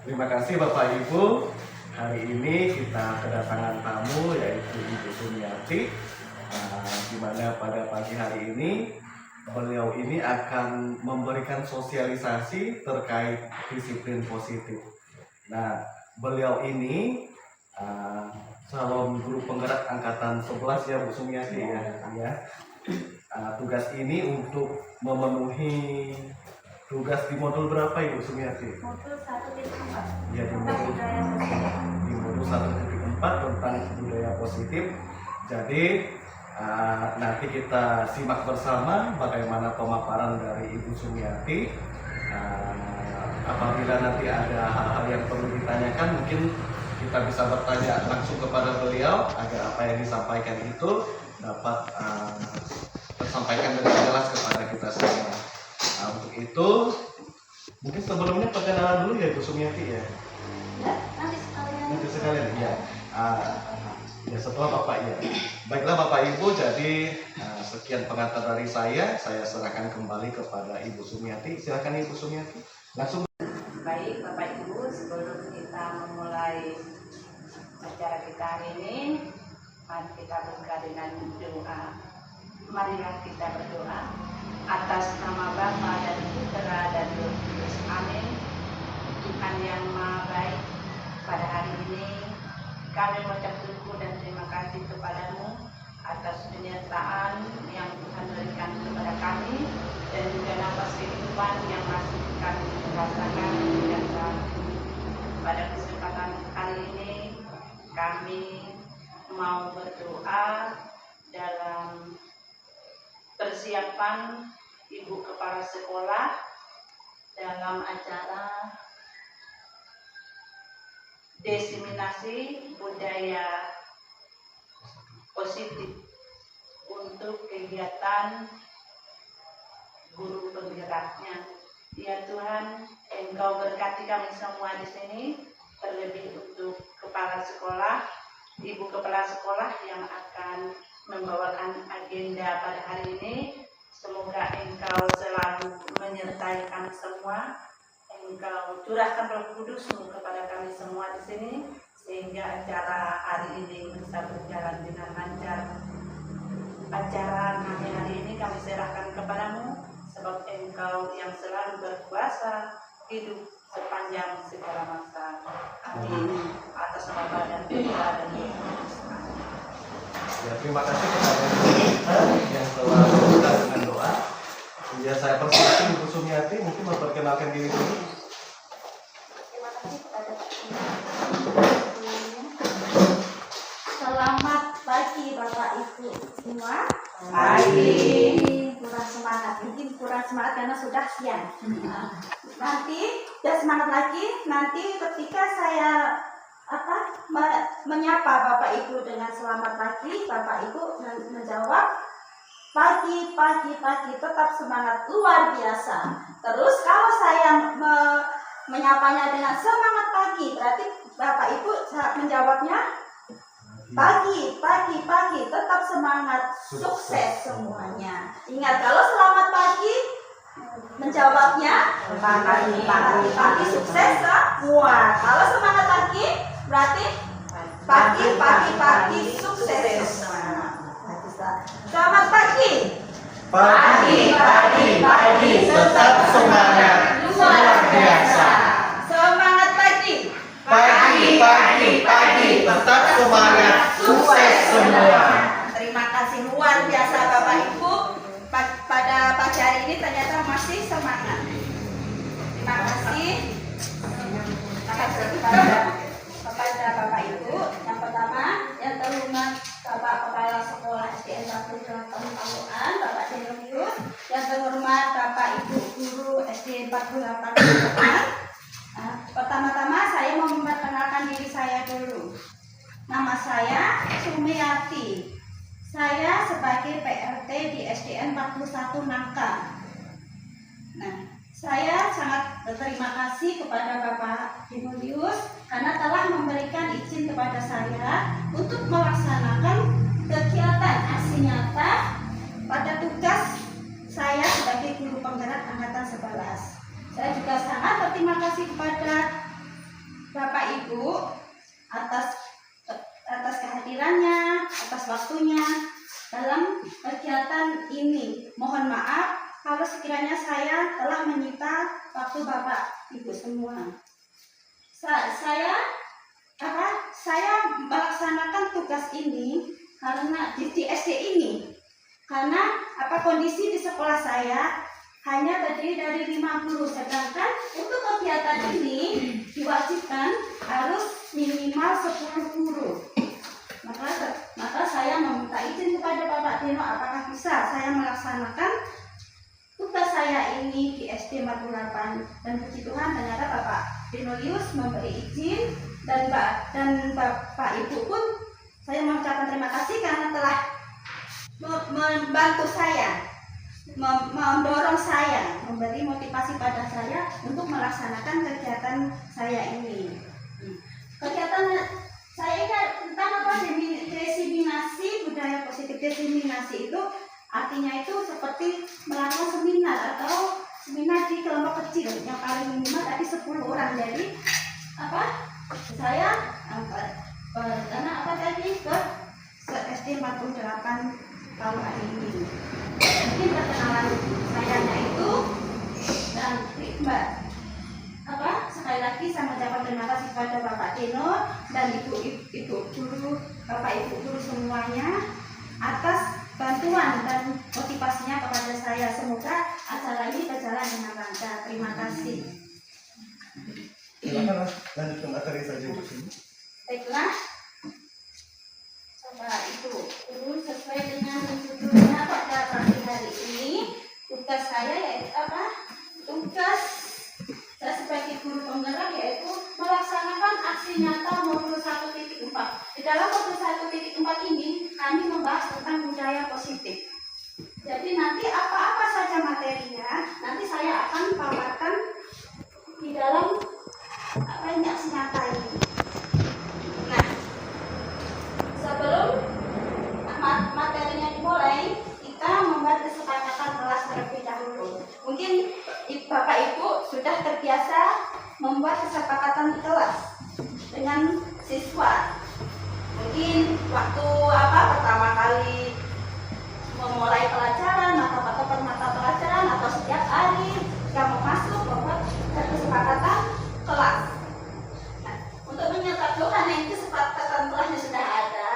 Terima kasih Bapak Ibu. Hari ini kita kedatangan tamu yaitu Ibu Sumiati, di mana pada pagi hari ini beliau ini akan memberikan sosialisasi terkait disiplin positif. Nah, beliau ini calon guru penggerak angkatan 11 ya Bu Sumiati ya. Tugas ini untuk memenuhi tugas di modul berapa Ibu Sumiati? Modul 1.4. Ya, di modul 1.4 tentang budaya positif. Jadi nanti kita simak bersama bagaimana pemaparan dari Ibu Sumiati. Apabila nanti ada hal-hal yang perlu ditanyakan, mungkin kita bisa bertanya langsung kepada beliau agar apa yang disampaikan itu dapat tersampaikan dengan jelas kepada kita semua. Untuk itu mungkin sebelumnya perkenalan dulu ya Bu Sumiati ya. Nanti sekalian ya. Ya setelah Bapak ya. Baiklah Bapak Ibu, jadi sekian pengantar dari saya serahkan kembali kepada Ibu Sumiati. Silakan Ibu Sumiati. Langsung. Baik Bapak Ibu, sebelum kita memulai acara kita hari ini, mari kita buka dengan doa. Marilah kita berdoa atas nama Bapa dan Putra dan Roh Kudus. Amin. Tuhan yang Maha Baik, pada hari ini kami mengucap syukur dan terima kasih kepadamu atas penyertaan yang Tuhan berikan kepada kami dan juga nafas kehidupan yang masih kami rasakan hingga saat ini. Pada kesempatan kali ini kami mau berdoa dalam persiapan Ibu Kepala Sekolah dalam acara diseminasi budaya positif untuk kegiatan guru penggeraknya. Ya Tuhan, Engkau berkati kami semua di sini, terlebih untuk kepala sekolah, Ibu Kepala Sekolah yang akan membawakan agenda pada hari ini. Semoga Engkau selalu menyertai kami semua. Engkau curahkan Roh Kudus-Mu kepada kami semua di sini, sehingga acara hari ini bisa berjalan dengan lancar. Acara kami hari ini kami serahkan kepadamu, sebab Engkau yang selalu berkuasa hidup sepanjang segala masa. Amin. Atas nama Bapa dan Putra dan Roh Kudus. Ya, terima kasih kepada kita yang telah membuka dengan doa. Ya, saya persilakan Ibu Sumiati mungkin memperkenalkan diri dulu. Terima kasih kepada Selamat pagi Bapak Ibu semua. Pagi. Kurang semangat, mungkin kurang semangat karena sudah siang. Nanti sudah semangat lagi. Nanti ketika saya menyapa Bapak Ibu dengan selamat pagi, Bapak Ibu menjawab pagi, tetap semangat luar biasa. Terus kalau saya menyapanya dengan semangat pagi, berarti Bapak Ibu menjawabnya pagi, tetap semangat, sukses semuanya. Ingat, kalau selamat pagi menjawabnya pagi, sukses semua. Kalau semangat pagi berarti pagi, sukses semua. Selamat pagi. Pagi, tetap semangat, luar biasa. Semangat pagi. Pagi, tetap semangat, sukses semua. Terima kasih luar biasa Bapak Ibu. Pada pagi hari ini ternyata masih semangat. Terima kasih kepada Bapak Ibu. Yang pertama, yang terhormat Bapak Kepala Sekolah SDN 48 Pamuan, Bapak Denonius. Yang terhormat Bapak Ibu Guru SDN 48 Pamuan. Pertama-tama saya mau memperkenalkan diri saya dulu. Nama saya Sumiati. Saya sebagai PRT di SDN 41 Nangka. Nah, saya sangat berterima kasih kepada Bapak Denonius karena telah memberikan izin kepada saya untuk melaksanakan kegiatan aksi nyata pada tugas saya sebagai guru penggerak angkatan 11. Saya juga sangat berterima kasih kepada saya melaksanakan tugas ini karena di SD ini, karena kondisi di sekolah saya hanya terdiri dari 5 guru, sedangkan untuk kegiatan ini diwajibkan harus minimal 10 guru. Maka saya meminta izin kepada Bapak Dino, apakah bisa saya melaksanakan tugas saya ini di SD 48. Dan puji Tuhan ternyata Bapak Dinolius memberi izin, dan Bapak Ibu pun saya mengucapkan terima kasih karena telah membantu saya, mendorong saya, memberi motivasi pada saya untuk melaksanakan kegiatan saya ini. Kegiatan saya ini tentang diseminasi budaya positif. Diseminasi itu artinya itu seperti melakukan seminar atau seminar di kelompok kecil yang paling minimal tadi 10 orang. Jadi saya karena tadi ke SD 48 tahun hari ini. Mungkin perkenalan sayanya itu, dan Mbak sekali lagi saya mengucapkan terima kasih kepada Bapak Dino dan ibu guru, Bapak Ibu guru semuanya atas bantuan dan motivasinya kepada saya. Semoga acara ini berjalan dengan lancar. Terima kasih. Silakan lanjutkan materi saja di sini. Baiklah, Bapak Ibu guru, sesuai dengan judulnya pada pagi hari ini, tugas saya yaitu tugas saya sebagai guru penggerak yaitu melaksanakan aksi nyata modul 1.4. Di dalam modul 1.4 ini kami membahas tentang budaya positif. Jadi nanti apa-apa saja materinya nanti saya akan paparkan di dalam aksi nyata ini. Nah, sebelum materinya dimulai, kita membuat kesepakatan kelas terlebih dahulu. Mungkin Bapak Ibu sudah terbiasa membuat kesepakatan kelas dengan siswa. Mungkin waktu pertama kali memulai pelajaran atau per mata pelajaran atau setiap hari kita mau masuk membuat kesepakatan kelas. Nah, untuk menyatakan ini kesepakatan kelasnya sudah ada,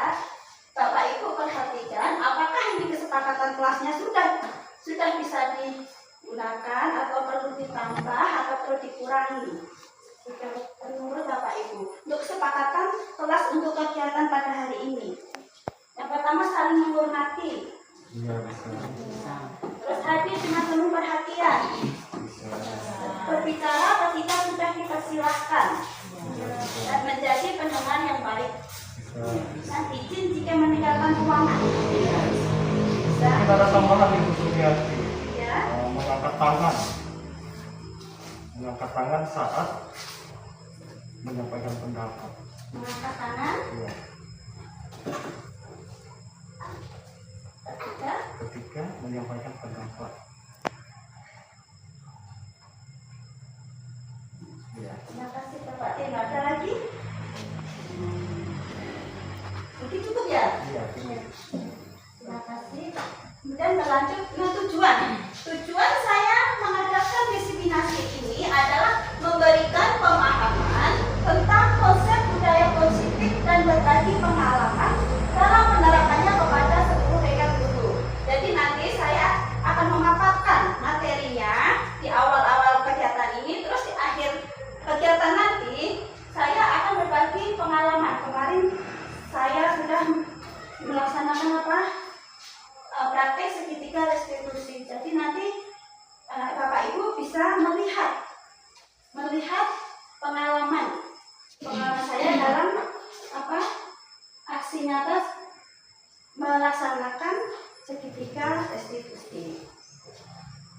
Bapak Ibu perhatikan apakah ini kesepakatan kelasnya sudah bisa digunakan atau perlu ditambah atau perlu dikurangi. Menurut Bapak Ibu, untuk kesepakatan kelas untuk kegiatan pada hari ini, yang pertama saling menghormati. Terus hadir dengan penuh perhatian. Berbicara ketika sudah dipersilahkan dan menjadi pendengar yang baik. Dan izin jika meninggalkan ruangan. Kita ada tambahan Ibu Sumiati. Ya. Mengangkat tangan saat menyampaikan pendapat. Mengangkat tangan. Ya. Ketika menyampaikan pendapat. Ya. Terima kasih Bapak Dino. Ada lagi? Mungkin cukup ya? Iya. Terima kasih. Kemudian berlanjut dengan tujuan. Tujuan saya mengadakan diseminasi ini adalah memberikan pemahaman tentang konsep budaya positif dan berbagi pengalaman dalam menerapkannya kepada seluruh rekan guru. Jadi nanti saya akan memaparkan materinya di awal-awal kegiatan ini, terus di akhir kegiatan nanti saya akan berbagi pengalaman. Kemarin saya sudah melaksanakan praktek segitiga restitusi. Jadi nanti Bapak Ibu bisa melihat pengalaman saya dalam aksi nyata melaksanakan segitiga restitusi.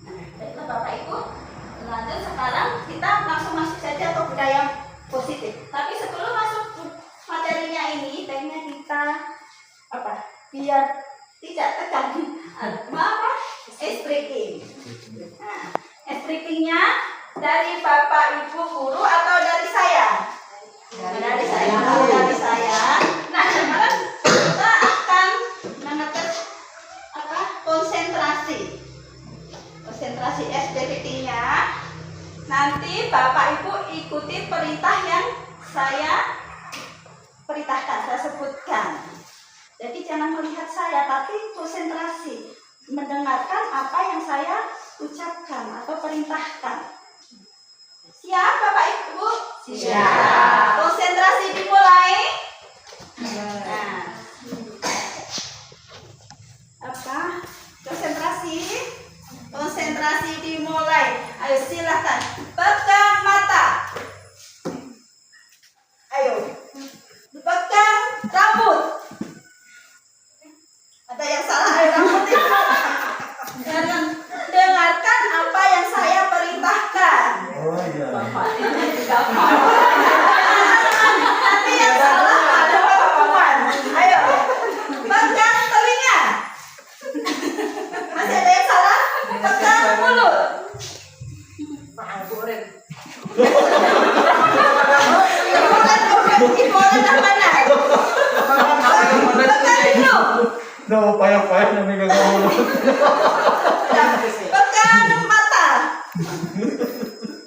Nah, baiklah Bapak Ibu, lanjut sekarang kita langsung masuk saja ke budaya positif. Tapi sebelum masuk materinya ini, baiknya kita biar tidak tegang. Breaking. Nah, breakingnya dari Bapak Ibu guru atau dari saya? Dari saya. Nah, sekarang kita akan mengetes konsentrasi SPPT-nya. Nanti Bapak Ibu ikuti perintah yang saya perintahkan, saya sebutkan. Jadi jangan melihat saya, tapi konsentrasi mendengarkan apa yang saya ucapkan atau perintahkan. Siap Bapak Ibu? Siap. Konsentrasi dimulai. Nah, apa? Konsentrasi dimulai. Ayo silakan. Pegang mata. Ayo. Pegang rambut. Ada yang salah, ayo rambut itu. Dan dengarkan apa yang saya perintahkan. Oh iya. Nanti yang salah ada hukuman. Ayo, pegang telinga. Masih ada yang salah? Pegang mulut. Ibu yang mana? Pegang hidung. Udah payah-payah yang megang mulut. Pegang mata.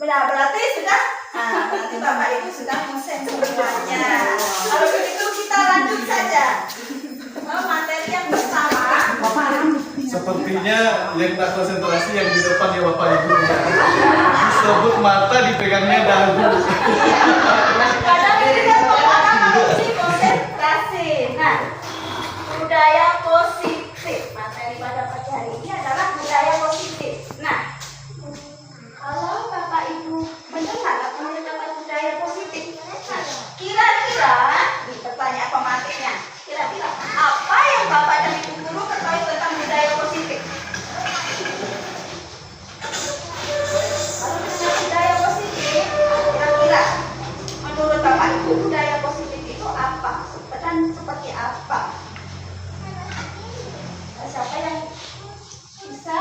Benar, berarti sudah. Nah, berarti Bapak Ibu sudah konsen semuanya. Kalau begitu kita lanjut saja. Materi yang pertama. Sepertinya yang tak konsentrasi yang di depan ya Bapak Ibu. Disebut mata dipegangnya dagu. Kadang kita akan menguji konsentrasi. Nah, budaya positif. Materi pada pagi hari ini adalah budaya positif. Nah, kalau Bapak Ibu mendengar atau mendengar budaya positif, nah, kira-kira ini pertanyaan pematiknya. Kira-kira apa yang Bapak dan Ibu guru ketahui tentang budaya positif? Kalau mendengar budaya positif, kira-kira menurut Bapak Ibu budaya positif itu apa? Dan seperti apa? Siapa yang bisa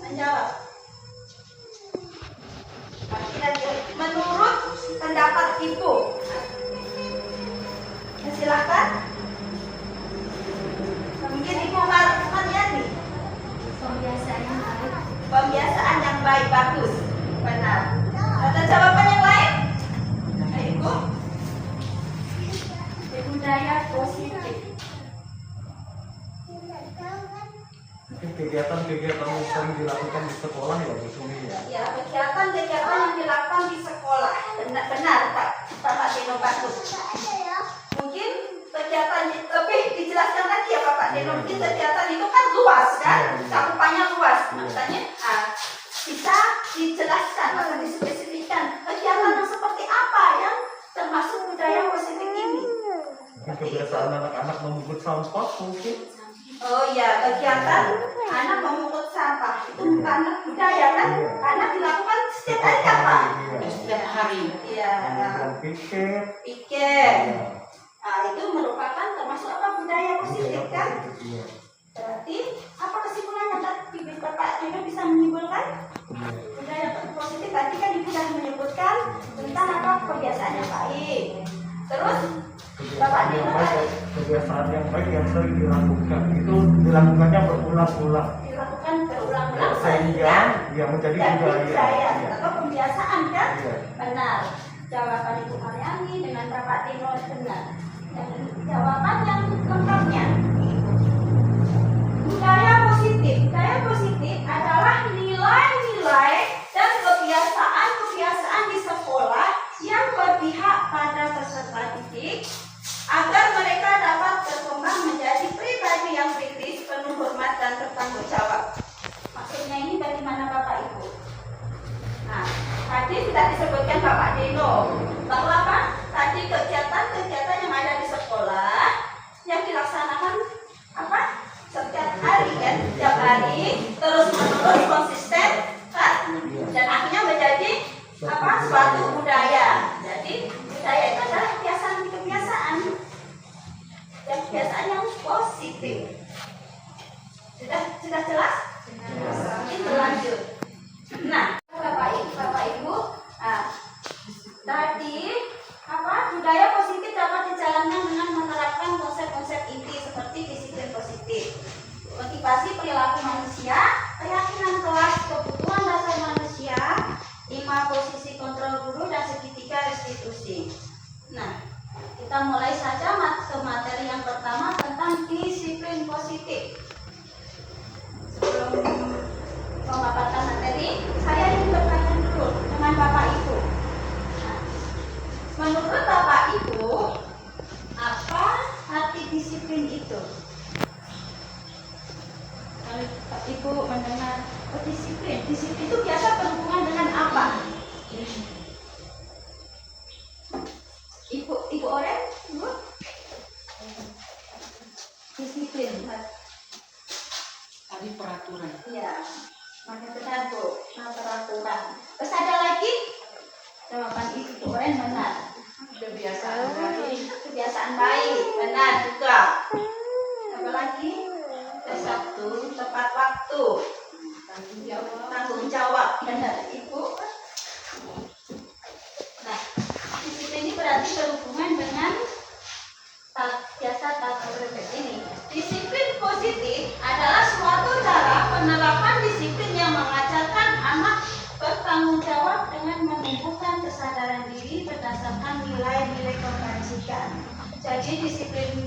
menjawab? Nah, kira-kira menurut pendapat Ibu, ya, silakan. Mungkin Ibu Mariani. Pembiasaan yang baik, bagus, benar. Ada jawaban yang lain? Ayo, Ibu. Budaya positif. Mungkin kegiatan-kegiatan yang sering dilakukan di sekolah ya Bu Sumi ya. Ya, kegiatan-kegiatan yang dilakukan di sekolah. Benar, Pak Dino, bagus. Mungkin kegiatan lebih dijelaskan lagi ya Bapak Dino. Mungkin kegiatan itu kan luas kan, cakupannya luas. Makanya bisa dijelaskan atau dispesifikkan kegiatan yang seperti apa yang termasuk budaya positif ini. Mungkin kebiasaan anak-anak memungut sampah mungkin. Oh iya, kegiatan anak memungut sampah itu bukan budaya kan? Karena dilakukan setiap hari kan Pak? Setiap hari. Iya. Kemudian piket. Piket. Nah, itu merupakan termasuk apa budaya positif kan? Iya. Berarti apa kesimpulannya tadi Bapak Dino bisa menyimpulkan? Iya. Budaya positif tadi kan Ibu sudah menyebutkan tentang apa kebiasaan yang baik. Terus Bapak Dino tadi Kebiasaan yang baik yang sering dilakukan itu dilakukannya berulang-ulang dilakukan berulang-ulang sehingga ya menjadi budaya. budaya Iya. atau kebiasaan kan? Iya. Benar. Jawaban Ibu Mariani dengan Bapak Dino benar. Dan jawaban yang lengkapnya. Budaya positif adalah nilai-nilai dan kebiasaan-kebiasaan di sekolah yang berpihak pada peserta didik agar mereka dapat berkembang menjadi pribadi yang kritis, penuh hormat dan bertanggung jawab. Maksudnya ini bagaimana Bapak Ibu? Nah, tadi sudah disebutkan Bapak Dino bahwa apa? Tadi kegiatan-kegiatan yang ada di sekolah yang dilaksanakan apa? Setiap hari kan, setiap hari terus-menerus konsisten kan? Dan akhirnya menjadi apa? Suatu budaya. Jadi budaya itu adalah kebiasaan dan kebiasaan yang positif. Sudah jelas? Mungkin berlanjut. Nah, Bapak Ibu, tadi apa budaya positif dapat dijalankan dengan menerapkan konsep-konsep inti seperti disiplin positif, motivasi perilaku manusia, keyakinan kelas, kebutuhan dasar manusia, 5 posisi kontrol guru dan segitiga restitusi. Nah, kita mulai saja ke materi yang pertama tentang disiplin positif. Sebelum memaparkan materi, saya ingin bertanya dulu dengan Bapak Ibu. Nah, menurut Bapak Ibu, apa arti disiplin itu? Kalau Bapak Ibu mendengar disiplin itu biasa berhubungan dengan apa? Ibu Oren, Ibu? Disiplin. Tadi peraturan. Iya, makanya benar Bu, peraturan. Terus ada lagi? Jawaban Ibu Oren benar. Kebiasaan baik. Kebiasaan baik, benar juga. Apa lagi? Satu, tepat waktu. Tanggung jawab, benar Ibu. Nah, disiplin ini berarti berhubungan dengan biasa tata tertib ini. Disiplin positif adalah suatu cara penerapan disiplin yang mengajarkan anak bertanggung jawab dengan menumbuhkan kesadaran diri berdasarkan nilai-nilai kebajikan. Jadi disiplin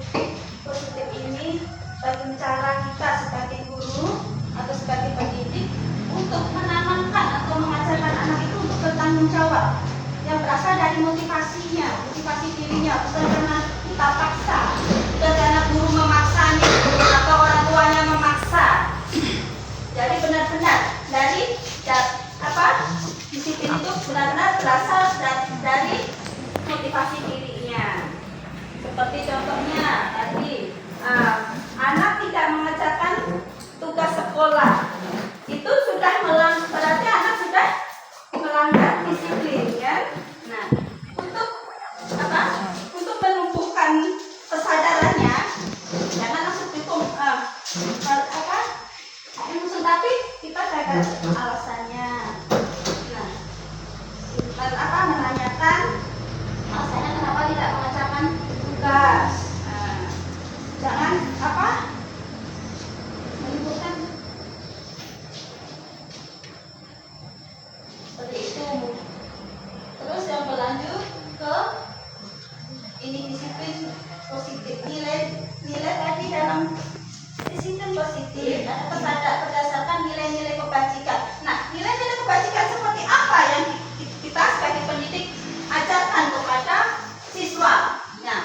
positif ini bagi cara kita sebagai guru atau sebagai pendidik untuk menanamkan atau mengajarkan anak itu untuk bertanggung jawab yang berasal dari motivasinya, motivasi dirinya, bukan karena kita paksa, bukan karena guru memaksanya atau orang tuanya memaksa. Jadi benar-benar dari disiplin itu benar-benar berasal dari motivasi dirinya. Seperti contohnya tadi, anak tidak mengerjakan tugas sekolah, itu sudah berarti anak sudah melanggar disiplin, ya. Nah, untuk menumbuhkan kesadarannya, jangan langsung hukum tapi kita jaga alasannya. Nah, menanyakan alasannya kenapa tidak mengerjakan tugas. Jangan menimbulkan seperti itu. Terus yang berlanjut ke ini disiplin positif, nilai tadi dalam disiplin positif ada berdasarkan nilai-nilai kebajikan. Nah, nilai-nilai kebajikan seperti apa yang kita sebagai pendidik ajarkan kepada siswa? Nah,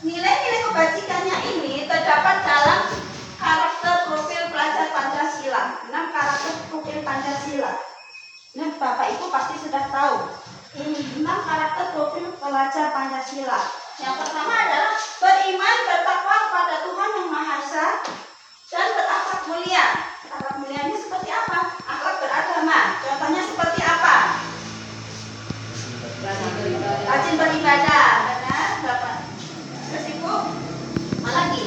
nilai-nilai kebajikannya ini terdapat dalam karakter profil pelajar Pancasila. 6 karakter profil Pancasila. Nah, Bapak Ibu pasti sudah tahu. 6 karakter profil pelajar Pancasila. Yang pertama adalah beriman, bertakwa kepada Tuhan Yang Maha Esa dan berakhlak mulia. Akhlak mulianya seperti apa? Akhlak beragama. Contohnya seperti apa? Rajin beribadah. Benar, Bapak. Terus Ibu, apa lagi?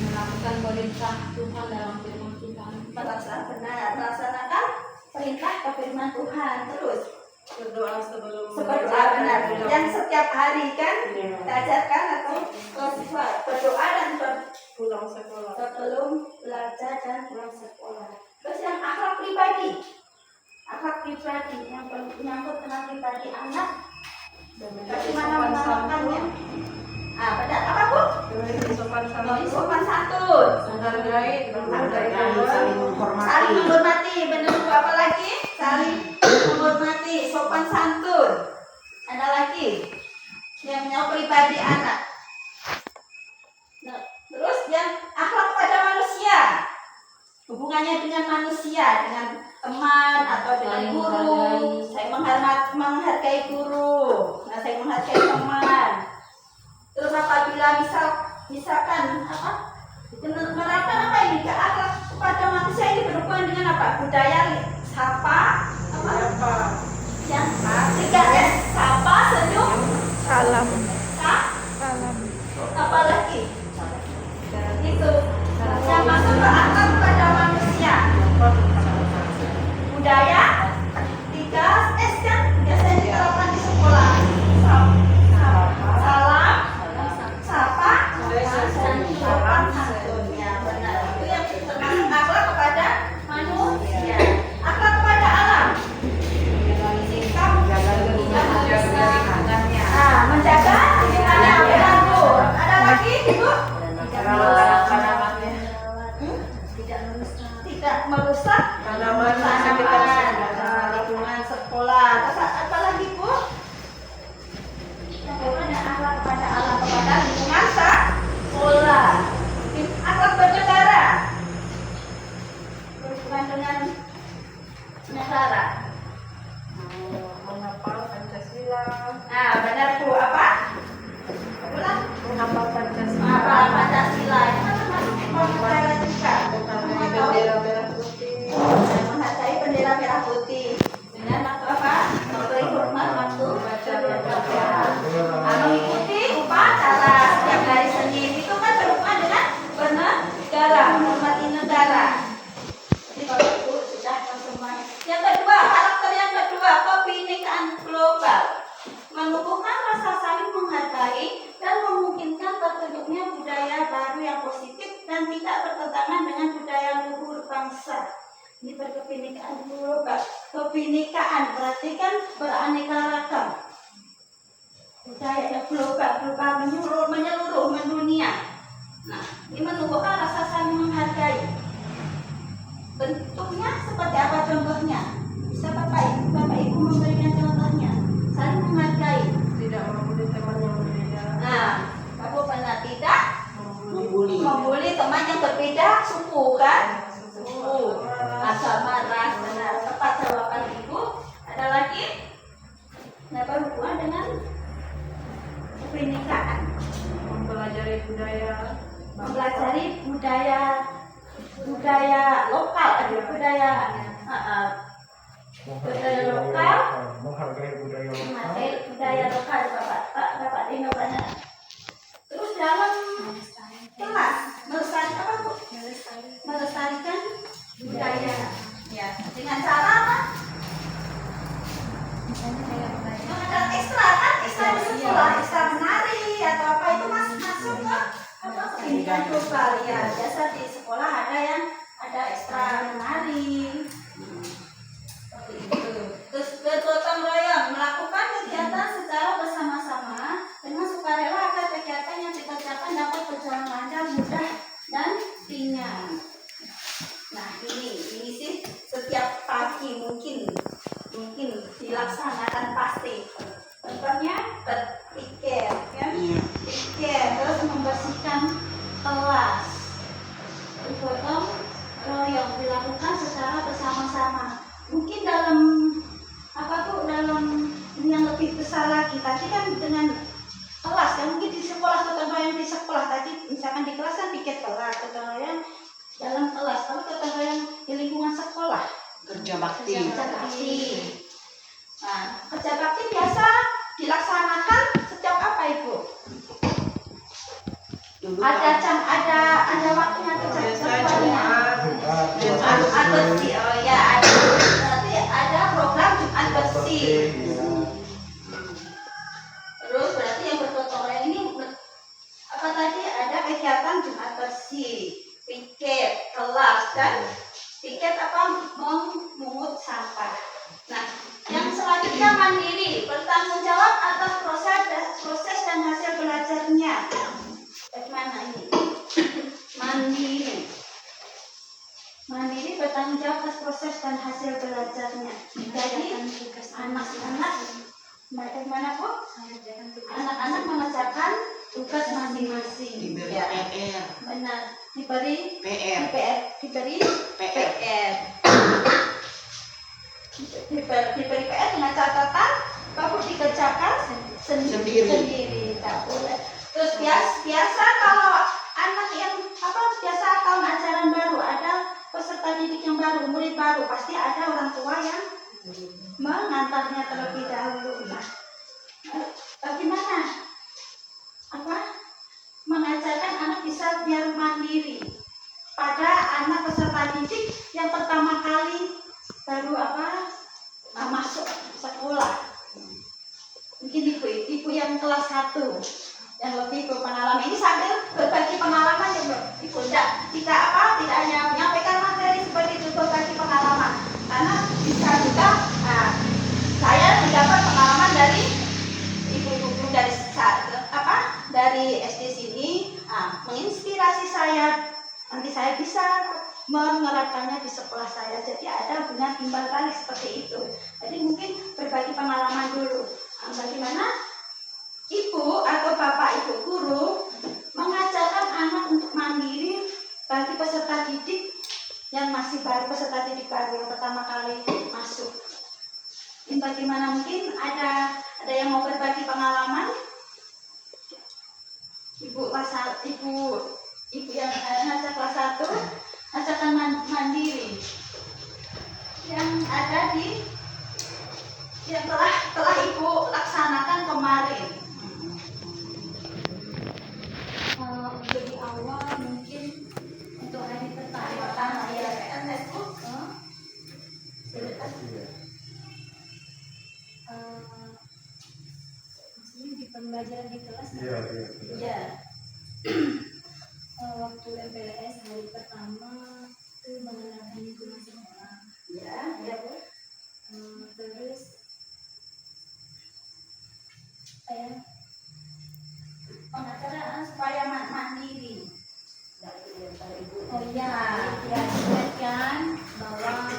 Melakukan perintah Tuhan dalam firman Tuhan. Melaksanakan perintah ke firman Tuhan. Terus Berdoa sebelum benar. Yang setiap hari kan kita ajarkan atau siswa berdoa dan pulang sekolah. sebelum belajar dan pulang sekolah. Terus yang akhlak pribadi yang menyangkut dengan pribadi anak, bagaimana menanamkannya? Benar apa Bu? Sopan Sopan santun, menghargai, saling menghormati. Benar Bu, apa lagi? Saling menghormati, sopan santun. Ada lagi yang pribadi anak. Nah, terus yang akhlak pada manusia, hubungannya dengan manusia, dengan teman atau dengan guru. Saya menghargai guru. Nah, saya menghargai teman. Terus apabila misalkan menerapkan apa ini ke akhlak kepada manusia ini berhubungan dengan apa? Budaya sapa, yang 3S, sapa, senyum, Salam. salam. Apa lagi? Itu yang masuk ke akhlak kepada manusia. Budaya 3S kan biasanya diterapkan di sekolah. Salam, sapa, dan sopan santun. Ya, benar. Itu yang termasuk akhlak kepada manusia. Akhlak kepada alam. Ini berkebinekaan dulu, Pak. Kebinekaan berarti kan beraneka ragam. Budaya global menyeluruh mendunia. Nah, ini menunjukkan rasa saling menghargai. Bentuknya seperti apa contohnya? Bisa Bapak Ibu memberikan contohnya. Saling menghargai. Tidak membuli teman yang berbeda. Nah, Bapak pernah tidak Membuli. membuli teman yang berbeda suku kan? Suku, agama, ras. Benar, tepat jawaban Ibu. Ada lagi? Nah, berhubungan dengan kebinekaan. Mempelajari budaya. budaya lokal, budaya lokal, menghargai budaya lokal. menghargai budaya lokal, Bapak Dino benar. Terus dalam kelas melestarikan budaya, ya dengan cara apa? Mengadakan ekstra di sekolah, ekstra menari atau apa itu masuk ke pendidikan global ya. Biasa di sekolah ada ekstra menari seperti itu. Terus bergotong royong melakukan kegiatan secara bersama-sama dengan sukarela agar kegiatan yang dikerjakan dapat berjalan lancar, mudah dan ringan. Nah ini sih setiap pagi mungkin dilaksanakan pasti. Contohnya berpikir, ya, pikir, terus membersihkan kelas. Gotong royong dilakukan secara bersama-sama. Mungkin dalam yang lebih besar lagi. Tadi kan dengan kelas, ya mungkin di sekolah gotong royong di sekolah tadi, misalkan di kelas kan pikir kelas, gotong royong dalam kelas. Kalau gotong royong di lingkungan sekolah, Kerja bakti. kerja bakti. Nah, kerja bakti biasa dilaksanakan setiap apa Ibu? Dulu Ada waktunya kerja jadwalnya. Jumat bersih, oh ya berarti ada program Jumat bersih. Terus berarti yang bergotong royong ini apa tadi? Ada kegiatan Jumat bersih, piket kelas dan piket memungut sampah. Nah, yang selanjutnya mandiri, bertanggung jawab atas proses dan hasil belajarnya. Bagaimana ini? Mandiri bertanggung jawab atas proses dan hasil belajarnya. Jadi anak-anak bagaimana Bu? Anak-anak mengerjakan tugas masing-masing. Diberi Ya, PR. benar. Diberi PR. diberi PR. diberi PR dengan catatan Bapak dikerjakan sendiri. Tak boleh. Terus biasa kalau anak yang biasa tahun ajaran baru, ada peserta didik yang baru, murid baru, pasti ada orang tua yang mengantarnya terlebih dahulu. Nah, bagaimana mengajarkan anak bisa biar mandiri pada anak peserta didik yang pertama kali baru masuk sekolah. Mungkin ibu yang kelas 1 yang lebih berpengalaman ini sambil berbagi pengalaman ya Ibu. Tidak hanya menyampaikan materi seperti itu, berbagi pengalaman karena bisa juga saya mendapat pengalaman dari ibu-ibu dari SD sini menginspirasi saya. Nanti saya bisa menerapkannya di sekolah saya. Jadi ada hubungan timbal balik seperti itu. Jadi mungkin berbagi pengalaman dulu. Bagaimana ibu atau bapak ibu guru mengajarkan anak untuk mandiri bagi peserta didik yang masih baru, peserta didik baru yang pertama kali masuk. Ini bagaimana, mungkin ada yang mau berbagi pengalaman? Ibu yang ngajar kelas 1, ajarkan mandiri yang ada yang telah Ibu laksanakan kemarin. Untuk di awal mungkin untuk hari pertama ya maksudnya di pembelajaran di kelas Iya. Waktu MPLS hari pertama itu mengenalkan lingkungan sekolah. Ya Bu. Terus saya Pengacaraan supaya mandiri. oh iya ya diingatkan bahwa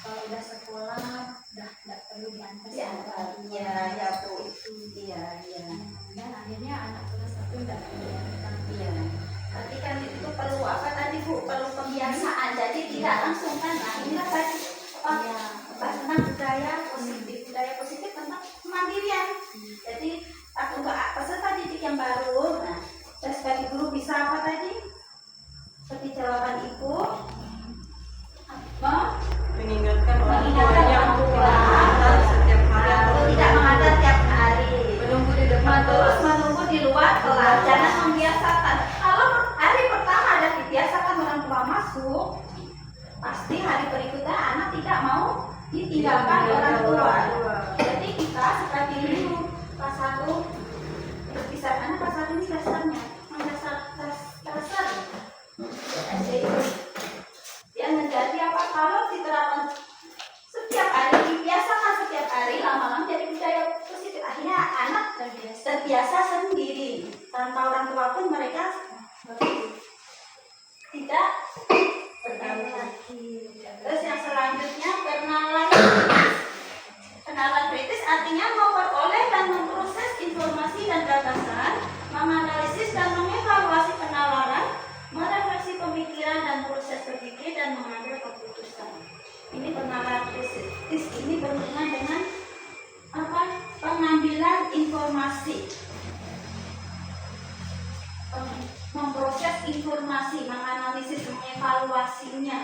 kalau udah sekolah udah nggak perlu diantar sama Ya, ya Bu. itu Iya, iya. dan akhirnya anak kelas 1 nggak perlu diantar. Iya. Tapi kan itu perlu apa tadi Bu? Perlu pembiasaan. Jadi tidak langsung kan. Nah, inilah tadi apa tentang budaya positif tentang kemandirian. Jadi aku untuk peserta didik yang baru. Nah, saya sebagai guru bisa apa tadi? Seperti jawaban Ibu. Apa? Mengingatkan orang tua Mengingatkan yang orang tua. setiap hari Atau tidak mengajar tiap hari. menunggu di depan Terus kelas. menunggu di luar kelas, jangan membiasakan. Kalau hari pertama ada dibiasakan orang tua masuk, pasti hari berikutnya anak tidak mau ditinggalkan orang tua. Jadi kita seperti dulu kelas 1 berpisah, karena kelas 1 ini dasarnya, dasar SD itu. Yang menjadi apa kalau diterapkan setiap hari, dibiasakan setiap hari, lama-lama jadi budaya positif. Akhirnya anak terbiasa sendiri tanpa orang tua pun mereka tidak bergaul lagi. Terus yang selanjutnya kenalan kritis artinya memperoleh dan memproses informasi dan gagasan, menganalisis dan mengevaluasi penalaran, merefleksi pemikiran dan proses berpikir dan mengambil keputusan. Ini penalaran kritis ini berhubungan dengan apa? Pengambilan informasi, memproses informasi, menganalisis, mengevaluasinya.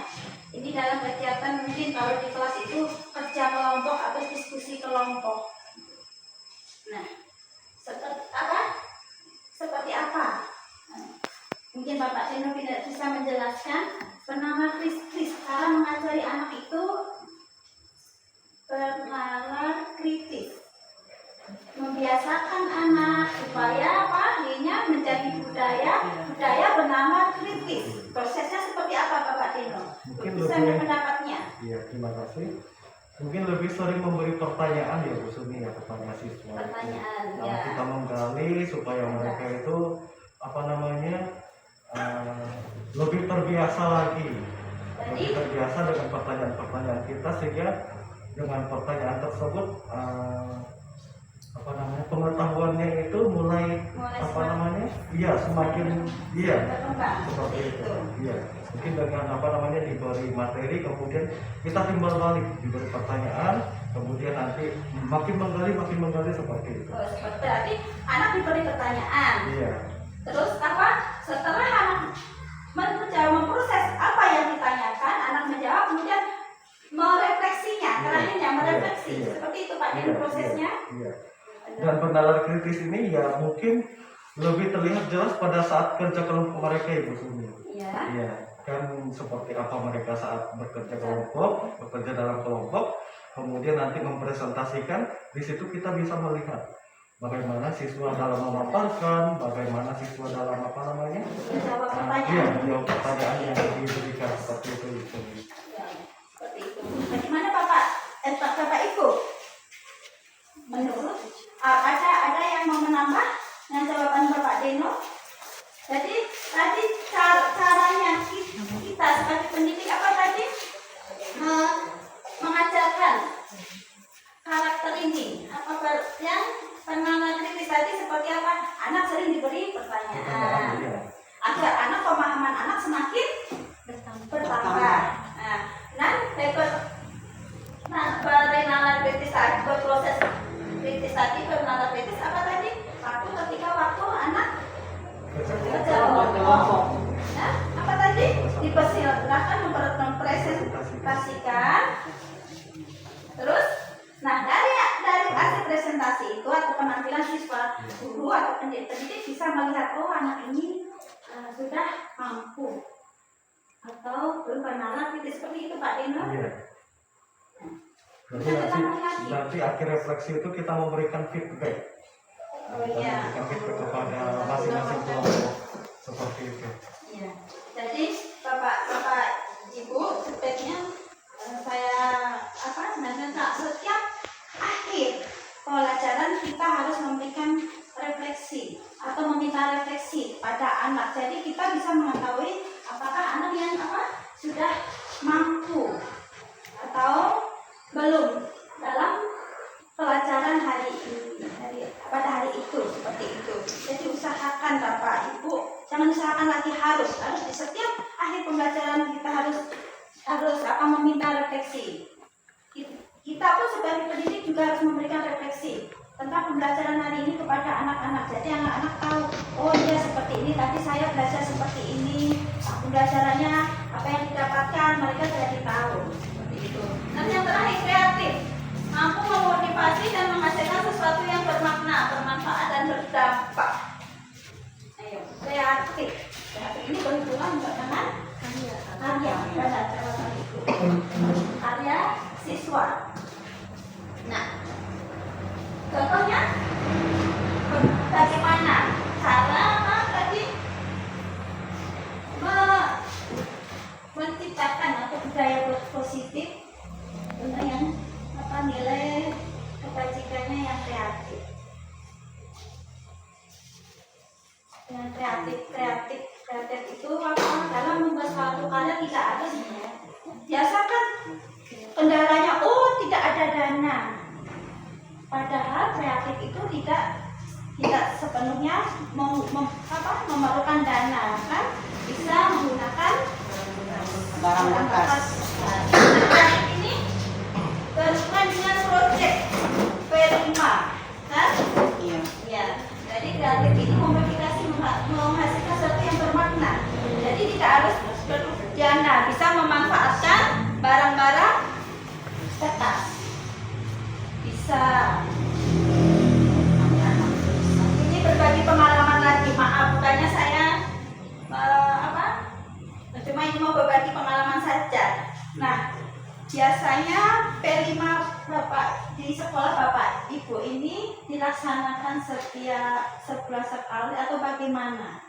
Ini dalam kegiatan mungkin kalau di kelas itu kerja kelompok atau diskusi kelompok. Nah, seperti apa? Nah, mungkin Bapak Tino tidak bisa menjelaskan. Penalaran kritis, cara mengajari anak itu penalaran kritis, membiasakan anak supaya apa? Dirinya menjadi budaya bernalar kritis. Prosesnya seperti apa Bapak Tino? Mungkin Bisa lebih- pendapatnya. Iya, terima kasih. Mungkin lebih sering memberi pertanyaan ya Bu Sumi ya kepada siswa. Pertanyaan, Nah, ya. kita menggali supaya mereka itu apa namanya lebih terbiasa lagi, lebih Jadi terbiasa dengan pertanyaan-pertanyaan kita sehingga dengan pertanyaan tersebut apa namanya pengetahuannya itu mulai apa namanya semakin berkembang seperti itu. itu. Iya, mungkin dengan apa namanya diberi materi, kemudian kita timbal balik, diberi pertanyaan, kemudian nanti makin menggali seperti itu. Oh, seperti berarti anak diberi pertanyaan. Iya, Terus apa? Setelah anak menjawab, memproses apa yang ditanyakan, anak menjawab, kemudian merefleksinya, terakhirnya merefleksi. Iya. Seperti itu Pak, iya, ini prosesnya. Iya. Dan penalaran kritis ini ya mungkin lebih terlihat jelas pada saat kerja kelompok mereka Ibu Sumi. Iya. Iya, kan seperti apa mereka saat bekerja kelompok, bekerja dalam kelompok, kemudian nanti mempresentasikan, di situ kita bisa melihat bagaimana siswa dalam memaparkan, bagaimana siswa dalam apa namanya, Menjawab iya, pertanyaan. menjawab pertanyaan yang diberikan seperti itu. Ya, seperti itu. Bagaimana Bapak Ibu? Menurut ada yang mau menambah dengan jawaban Bapak Deno? Jadi tadi caranya kita sebagai pendidik apa tadi? Mengajarkan karakter ini apa yang penalaran kritis tadi seperti apa? Anak sering diberi pertanyaan Iya. agar anak pemahaman anak semakin bertambah. Penalaran kritis tadi berproses kritis tadi penalaran kritis apa tadi? Ketika anak kerja kelompok. Nah, apa tadi? Dipersilakan mempresentasikan. Terus, nah dari hasil presentasi itu atau penampilan siswa, guru atau pendidik bisa melihat anak ini sudah mampu atau berkenalan kritis seperti itu Pak Dino. Iya. Nanti akhir refleksi itu kita memberikan feedback. Oh iya. Memberikan feedback kepada masing-masing kelompok seperti itu. Iya. Jadi Bapak Ibu sebaiknya saya setiap akhir pelajaran kita harus memberikan refleksi atau meminta refleksi pada anak. Jadi kita bisa mengetahui apakah anak yang sudah mampu atau belum dalam pelajaran hari ini, pada hari itu, seperti itu. Jadi usahakan Bapak Ibu, jangan usahakan lagi, harus di setiap akhir pembelajaran kita harus meminta refleksi. Kita pun sebagai pendidik juga harus memberikan refleksi tentang pembelajaran hari ini kepada anak-anak. Jadi anak-anak tahu, oh iya seperti ini, tadi saya belajar seperti ini, pembelajarannya apa yang didapatkan mereka jadi tahu, seperti itu. Dan yang terakhir, kreatif, mampu memotivasi dan menghasilkan sesuatu yang bermakna, bermanfaat dan berdampak. Ayo, kreatif. Kreatif ini berhubungan dengan karya, pada jawaban itu. Karya siswa. Nah, contohnya bagaimana cara tadi menciptakan atau budaya positif dengan yang nilai kebajikannya yang kreatif. Dengan kreatif itu dalam membuat suatu karya tidak ada sebenarnya. Biasakan kendalanya, tidak ada dana. Padahal kreatif itu tidak sepenuhnya memerlukan dana, kan? Bisa menggunakan barang bekas. Kreatif ini berhubungan dengan proyek P5, kan? Iya. Ya. Jadi kreatif ini memotivasi menghasilkan sesuatu yang bermakna. Jadi tidak harus berdana, bisa memanfaatkan barang-barang bekas. Bisa. Ini berbagi pengalaman lagi. Maaf, bukannya saya cuma ini mau berbagi pengalaman saja. Nah, biasanya P5 Bapak di sekolah Bapak Ibu ini dilaksanakan setiap sebulan sekali atau bagaimana?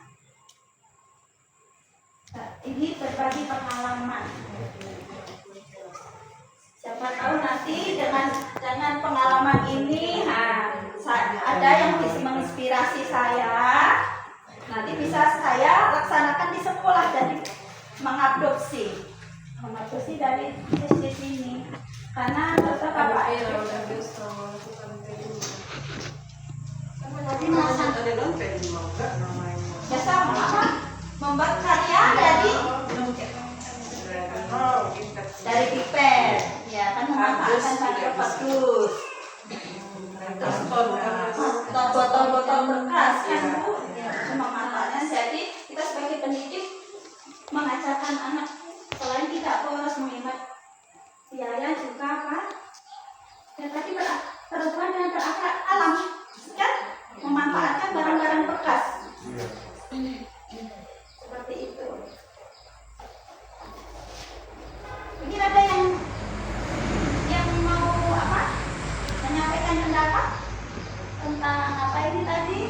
Nah, ini berbagi pengalaman. Siapa tahu nanti dengan pengalaman ini, ada yang bisa menginspirasi saya. Nanti bisa saya laksanakan di sekolah dan mengadopsi dari sini. Karena tetap Bapak biasa membuat karya dari pipet, ya kan, memanfaatkan bahan bagus, botol-botol bekas kan Bu, memanfaatkan. Jadi kita sebagai pendidik mengajarkan anak selain tidak boros menghemat biaya juga dan tadi berhubungan dengan berakar alam, kan, memanfaatkan barang-barang bekas. Seperti itu. Mungkin ada yang mau menyampaikan pendapat tentang apa ini tadi,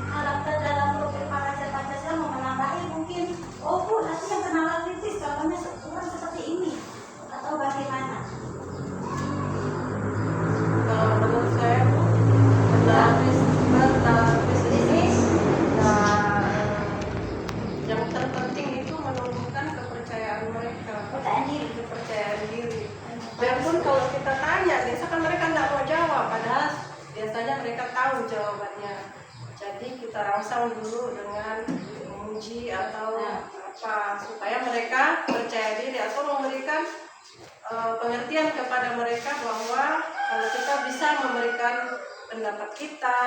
karakter dalam profil Pancasila, mau menambahi mungkin, Bu, nanti yang kenalan kritis contohnya kurang seperti ini atau bagaimana? Kalau menurut saya Bu, yang terpenting itu menumbuhkan kepercayaan mereka, kepercayaan diri. Biarpun kalau kita tanya, biasa kan mereka nggak mau jawab, padahal biasanya mereka tahu jawabannya. Jadi kita rangsang dulu dengan menguji atau apa, supaya mereka percaya diri atau memberikan pengertian kepada mereka bahwa kalau kita bisa memberikan pendapat kita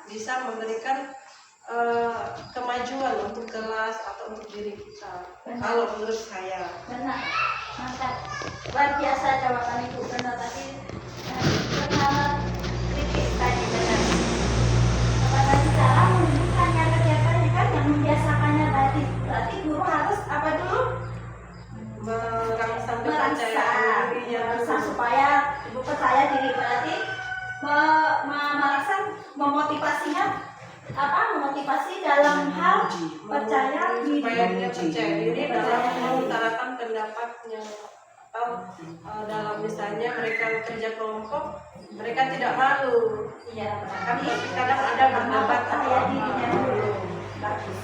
bisa memberikan kemajuan untuk kelas atau untuk diri kita. Kalau menurut saya. Benar, mantap, luar biasa jawaban Ibu. Benar tadi, kenal kritis tadi, benar. Kepada cara menunjukkannya kegiatannya kan yang membiasakannya tadi. Berarti guru harus apa dulu? Merangsang kepercayaan dirinya supaya Ibu percaya diri. Berarti merangsang memotivasi dalam hal percaya diri. Supaya dia percaya diri dalam mengutarakan pendapatnya. atau dalam misalnya mereka bekerja kelompok, mereka tidak malu. Iya, Kan kadang ada berdebat saya dirinya dulu. Bagus.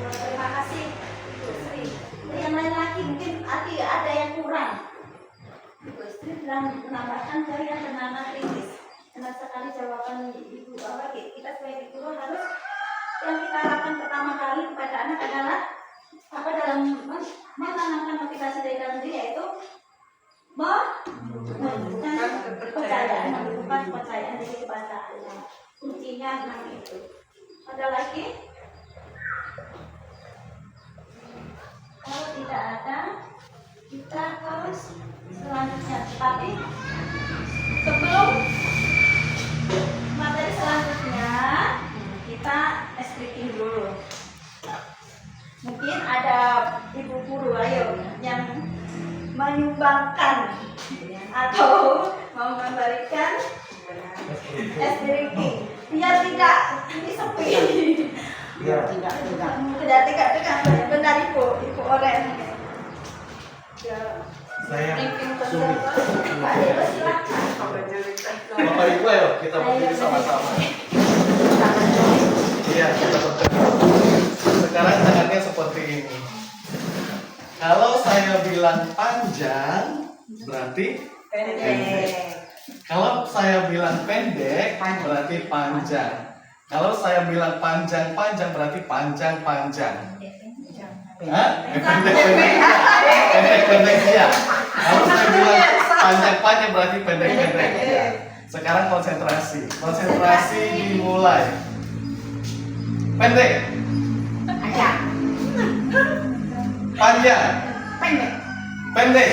Terima kasih Ibu Sri. Yang lain lagi mungkin ada yang kurang. Ibu Sri bilang menambahkan dari yang bernama kritis. Enak sekali jawaban Ibu bahwa kita sebagai guru harus yang kita lakukan pertama kali kepada anak adalah apa dalam menanamkan motivasi dari dalam diri, yaitu menumbuhkan kepercayaan, menumbuhkan kepercayaan diri kepada Allah. Kuncinya memang itu. Ada lagi? Kalau tidak ada, kita terus selanjutnya. Tapi sebelum materi selanjutnya, kita escripting dulu. Mungkin ada ibu guru, ayo yang menyumbangkan atau mau memberikan escripting biar tidak ini sepi. Tidak benar ibu Oren. Saya briefing sulit. Pak Dewa silakan. Bapak Ibu ayo kita berdiri sama-sama. Iya, kita berdiri. Sekarang tangannya seperti ini. Kalau saya bilang panjang, berarti pendek. Kalau saya bilang pendek, berarti panjang. Kalau saya bilang panjang-panjang, berarti panjang-panjang. Hah? Pendek-pendek ya. Kalau saya bilang panjang-panjang, berarti pendek-pendek ya. Sekarang konsentrasi. Konsentrasi dimulai. Pendek. Panjang. Pendek. Panjang.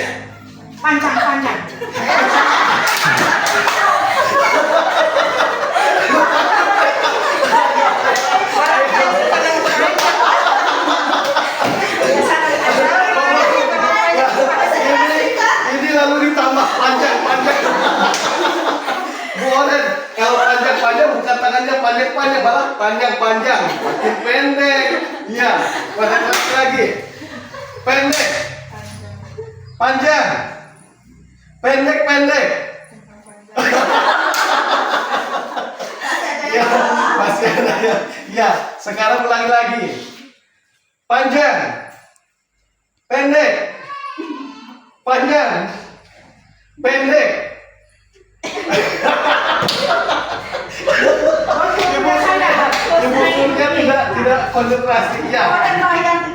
Ini lalu ditambah panjang-panjang. Bu Oren, kalau panjang-panjang bukan tangannya panjang-panjang, malah panjang-panjang. Makin pendek. Iya, panjang lagi. Pendek. Panjang. Pendek-pendek. Ya, masih ada ya. Ya, sekarang ulangi lagi. Panjang. Pendek. Panjang. Pendek. Ibu punya tidak konsentrasi ya.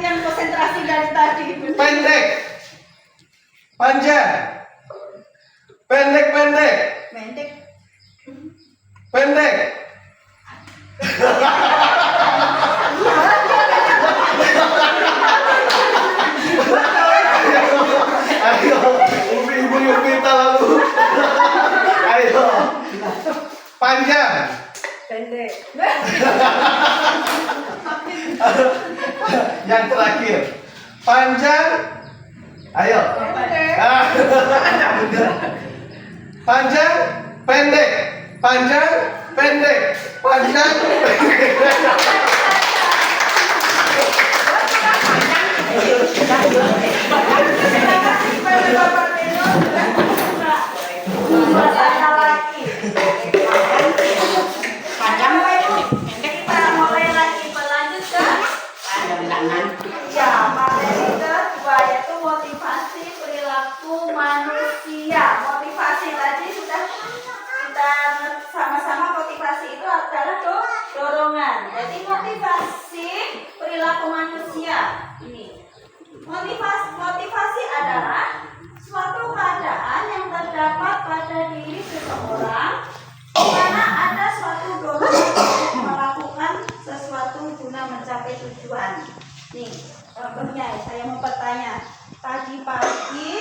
Yang konsentrasi dari tadi. Pendek. Panjang. Pendek-pendek. Pendek. Ayo, ibu kita lalu. Ayo. Panjang. pendek. Yang terakhir. Panjang. Ayo. Ah. Panjang, pendek. Panjang, pendek. Panjang, Kita mulai lagi melanjutkan. Ya, materi kedua yaitu motivasi perilaku manusia. Motivasi tadi sudah kita sama-sama, motivasi itu adalah dorongan. Jadi motivasi perilaku manusia ini. Motivasi adalah suatu keadaan yang terdapat pada diri seseorang di mana ada suatu dorongan untuk melakukan sesuatu guna mencapai tujuan. Nih, contohnya saya mau bertanya. Tadi pagi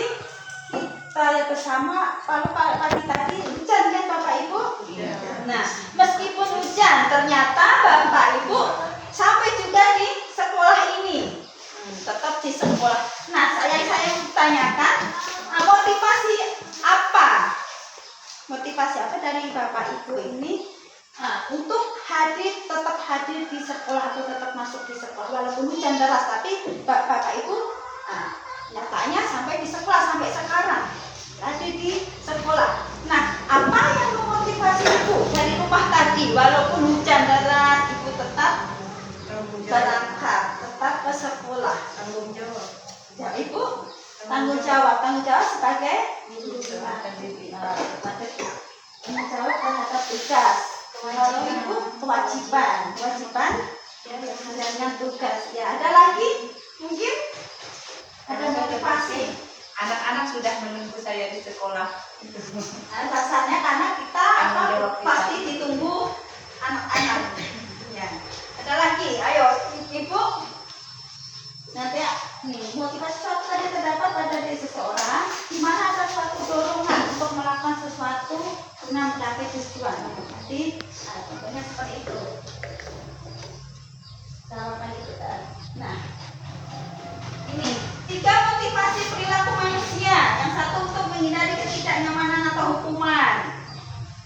kita bersama, pagi tadi hujan kan Bapak Ibu? Iya. Nah, meskipun hujan, ternyata Bapak Ibu sampai juga di sekolah ini. Tetap di sekolah. Nah, saya tanyakan, motivasi apa? Motivasi apa dari Bapak Ibu ini untuk tetap hadir di sekolah atau tetap masuk di sekolah walaupun hujan deras, tapi Bapak Ibu nyatanya sampai di sekolah sampai sekarang ada di sekolah. Nah, apa yang memotivasi ibu dari rumah tadi walaupun hujan deras ibu tetap berangkat, tetap ke sekolah? Tanggung jawab. Ya, ibu tanggung jawab sebagai tanggung jawab terhadap tugas. Kalau ibu kewajiban menjalankan tugas. Ya, ada lagi mungkin ada motivasi. Anak-anak sudah menunggu saya di sekolah. Alasannya karena kita Tanggung jawab kita. pasti ditunggu anak-anak. Ya. Ada lagi, ayo ibu. Nanti nih motivasi suatu tadi terdapat pada diri seseorang, di mana ada suatu dorongan untuk melakukan sesuatu guna mencapai tujuan. Jadi, contohnya seperti itu. Jawaban itu. Nah, ini 3 motivasi perilaku manusia. Yang satu untuk menghindari ketidaknyamanan atau hukuman.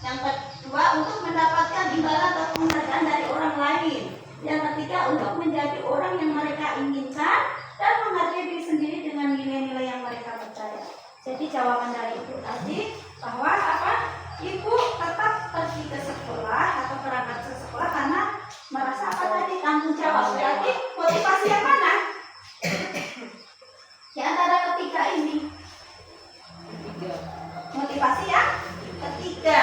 Yang kedua untuk mendapatkan imbalan atau penghargaan dari orang lain. Yang ketiga untuk menjadi orang yang mereka inginkan dan menghargai diri sendiri dengan nilai-nilai yang mereka percaya. Jadi jawaban dari ibu tadi bahwa apa? Ibu tetap pergi ke sekolah atau berangkat ke sekolah karena merasa apa tadi tanggung jawab. Berarti motivasi yang mana? Di antara ketiga ini. Motivasi yang ketiga.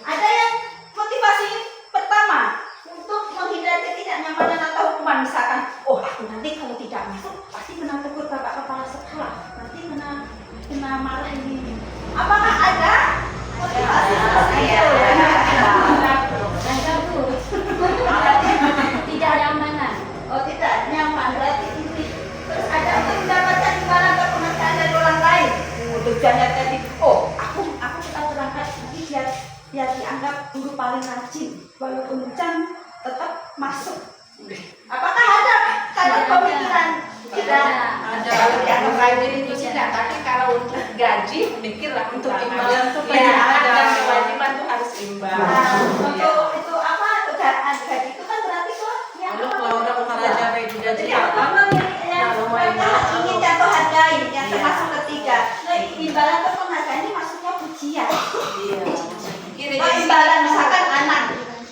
Ada yang motivasi pertama untuk menghindari ketidaknyamanan atau hukuman, misalkan, oh aku nanti kalau tidak masuk pasti kena tegur bapak kepala sekolah, nanti kena marah ini. Apakah ada motivasi seperti itu? Tidak nyaman. Oh tidak nyaman, berarti ini. Terus ada untuk mendapatkan imbalan atau penghargaan dari orang lain. Tujuannya tadi, oh aku tetap berangkat nanti biar dianggap guru paling rajin, walaupun hujan tetap masuk. Apakah ada kadang pemikiran tidak? Ada. Kalau dianggap rajin itu sih enggak, tapi kalau untuk gaji mikirlah untuk imbalan tuh Ya, ada ada. kewajiban tuh harus imbang. Untuk itu apa? Gaji itu kan berarti kok yang Lalu kalau orang merajakan itu jadi jadi apa apa? yang mereka ingin jatuh hargai yang termasuk ketiga. Nah, imbalan atau penghargaan ini maksudnya pujian. Iya. Nah, imbalan misalkan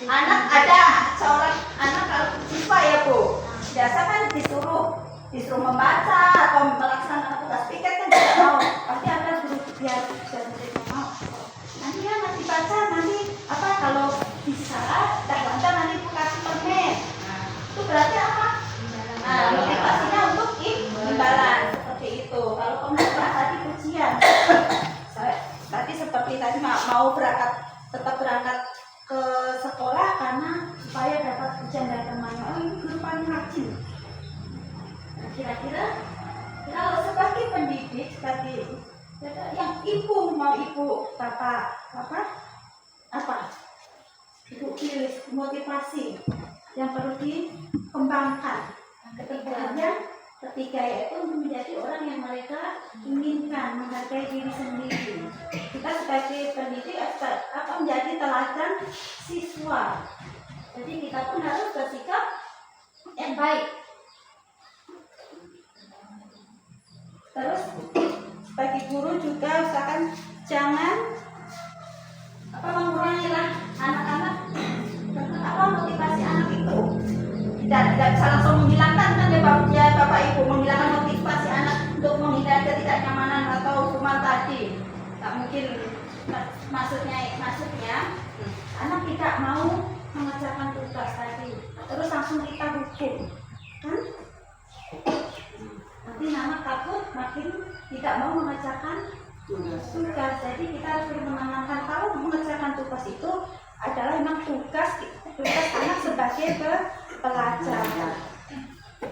anak ada seorang anak kalau siswa ya Bu, biasa kan disuruh membaca atau melaksanakan tugas piket kan tidak mau, pasti ada guru biar mau. Nanti ya nanti baca nanti apa kalau bisa tak lancar nanti Bu kasih permen. Nah, itu berarti apa? Nah, motivasinya untuk imbalan seperti itu. Kalau penghargaan tadi pujian. Tadi seperti tadi mau tetap berangkat ke sekolah karena supaya dapat pujian dari temannya. Oh ini guru paling rajin. Nah, kira-kira kalau sebagai pendidik tadi yang ibu bapak apa? Ibu pilih motivasi yang perlu dikembangkan. Ketiga yaitu untuk menjadi orang yang mereka inginkan, menghargai diri sendiri. Kita sebagai pendidik menjadi teladan siswa. Jadi kita pun harus bersikap yang baik. Terus sebagai guru juga usahakan jangan mengurangilah anak-anak motivasi anak itu. Tidak bisa langsung menghilangkan kan ya Bapak Ibu, menghilangkan motivasi anak untuk menghindari ketidaknyamanan atau hukuman tadi. Tak mungkin maksudnya anak tidak mau mengerjakan tugas tadi, terus langsung kita hukum, kan? Nanti anak takut makin tidak mau mengerjakan tugas. Jadi kita harus menanamkan kalau mengerjakan tugas itu adalah memang tugas anak sebagai pelajar.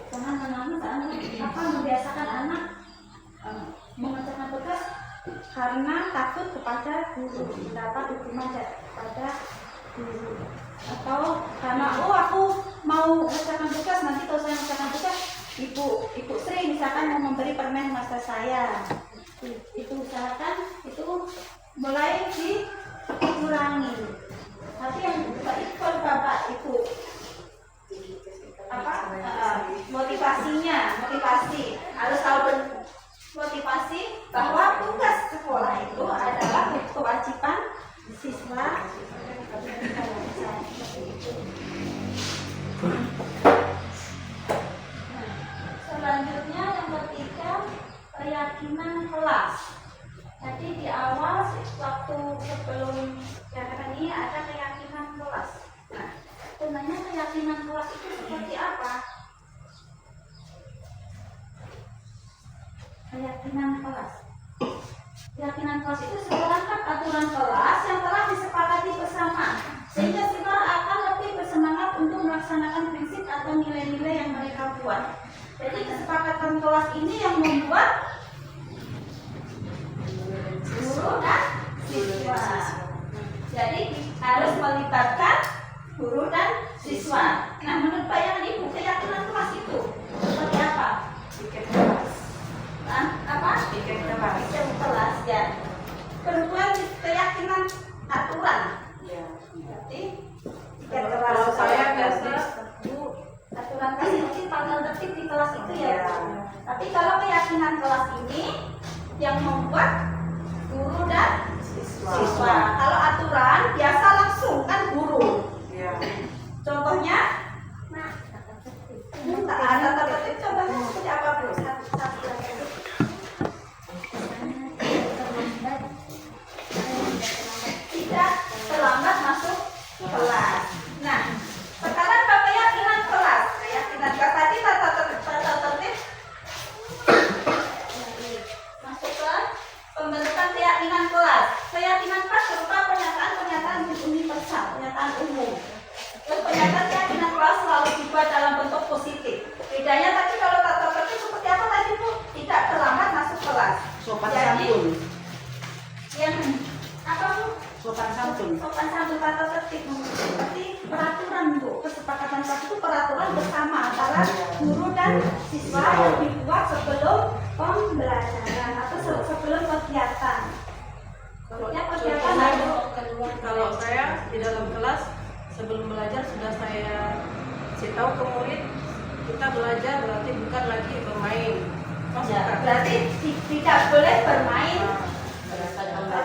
Jangan membiasakan anak mengerjakan tugas karena takut kepada guru, dapat hukuman pada guru, atau karena aku mau mengerjakan tugas nanti kalau saya mengerjakan tugas ibu Sri misalkan mau memberi permen masa saya itu usahakan itu mulai dikurangi. Tapi yang kalau bapak ibu motivasi harus tahu keyakinan kelas itu seperti apa? Keyakinan kelas. Keyakinan kelas itu sebenarnya aturan kelas yang telah disepakati bersama, sehingga siswa akan lebih bersemangat untuk melaksanakan prinsip atau nilai-nilai yang mereka buat. Jadi kesepakatan kelas ini yang membuat guru dan siswa. Jadi harus melibatkan guru dan siswa. Nah, menurut bayangan ibu, keyakinan kelas itu seperti apa? Tiket kelas. Nah, apa? Tiket kelas. Tiket kelas ya. Kedua, keyakinan aturan. Ya. Berarti tiket Kalau kelas. saya biasa Bu, Aturan kelas mungkin tanggal tertib di kelas itu ya. Iya. Tapi kalau keyakinan kelas ini yang membuat guru dan siswa. Kalau aturan biasa langsung kan guru. Ya. Contohnya, nah, tak ada tertib. Contohnya seperti apa Bu? Satu lagi. Tidak terlambat masuk kelas. Nah, sekarang keyakinan kelas. Keyakinan kelas tadi tata tertib masuk ke pembentukan keyakinan kelas. Keyakinan kelas berupa pernyataan-pernyataan universal, pernyataan umum. Terus pernyataan keyakinan kelas selalu dibuat dalam bentuk positif. Bedanya tadi kalau tata tertib seperti apa tadi Bu? Tidak terlambat masuk kelas. Sopan Jadi, santun. yang apa Bu? Sopan santun. Sopan santun tata tertib seperti peraturan Bu. Kesepakatan kelas itu peraturan bersama antara guru dan siswa yang dibuat sebelum pembelajaran atau sebelum kegiatan. Ya, kegiatan itu. Kalau saya di dalam kelas sebelum belajar sudah saya kasih tahu ke murid, kita belajar berarti bukan lagi bermain. Ya, berarti tidak boleh bermain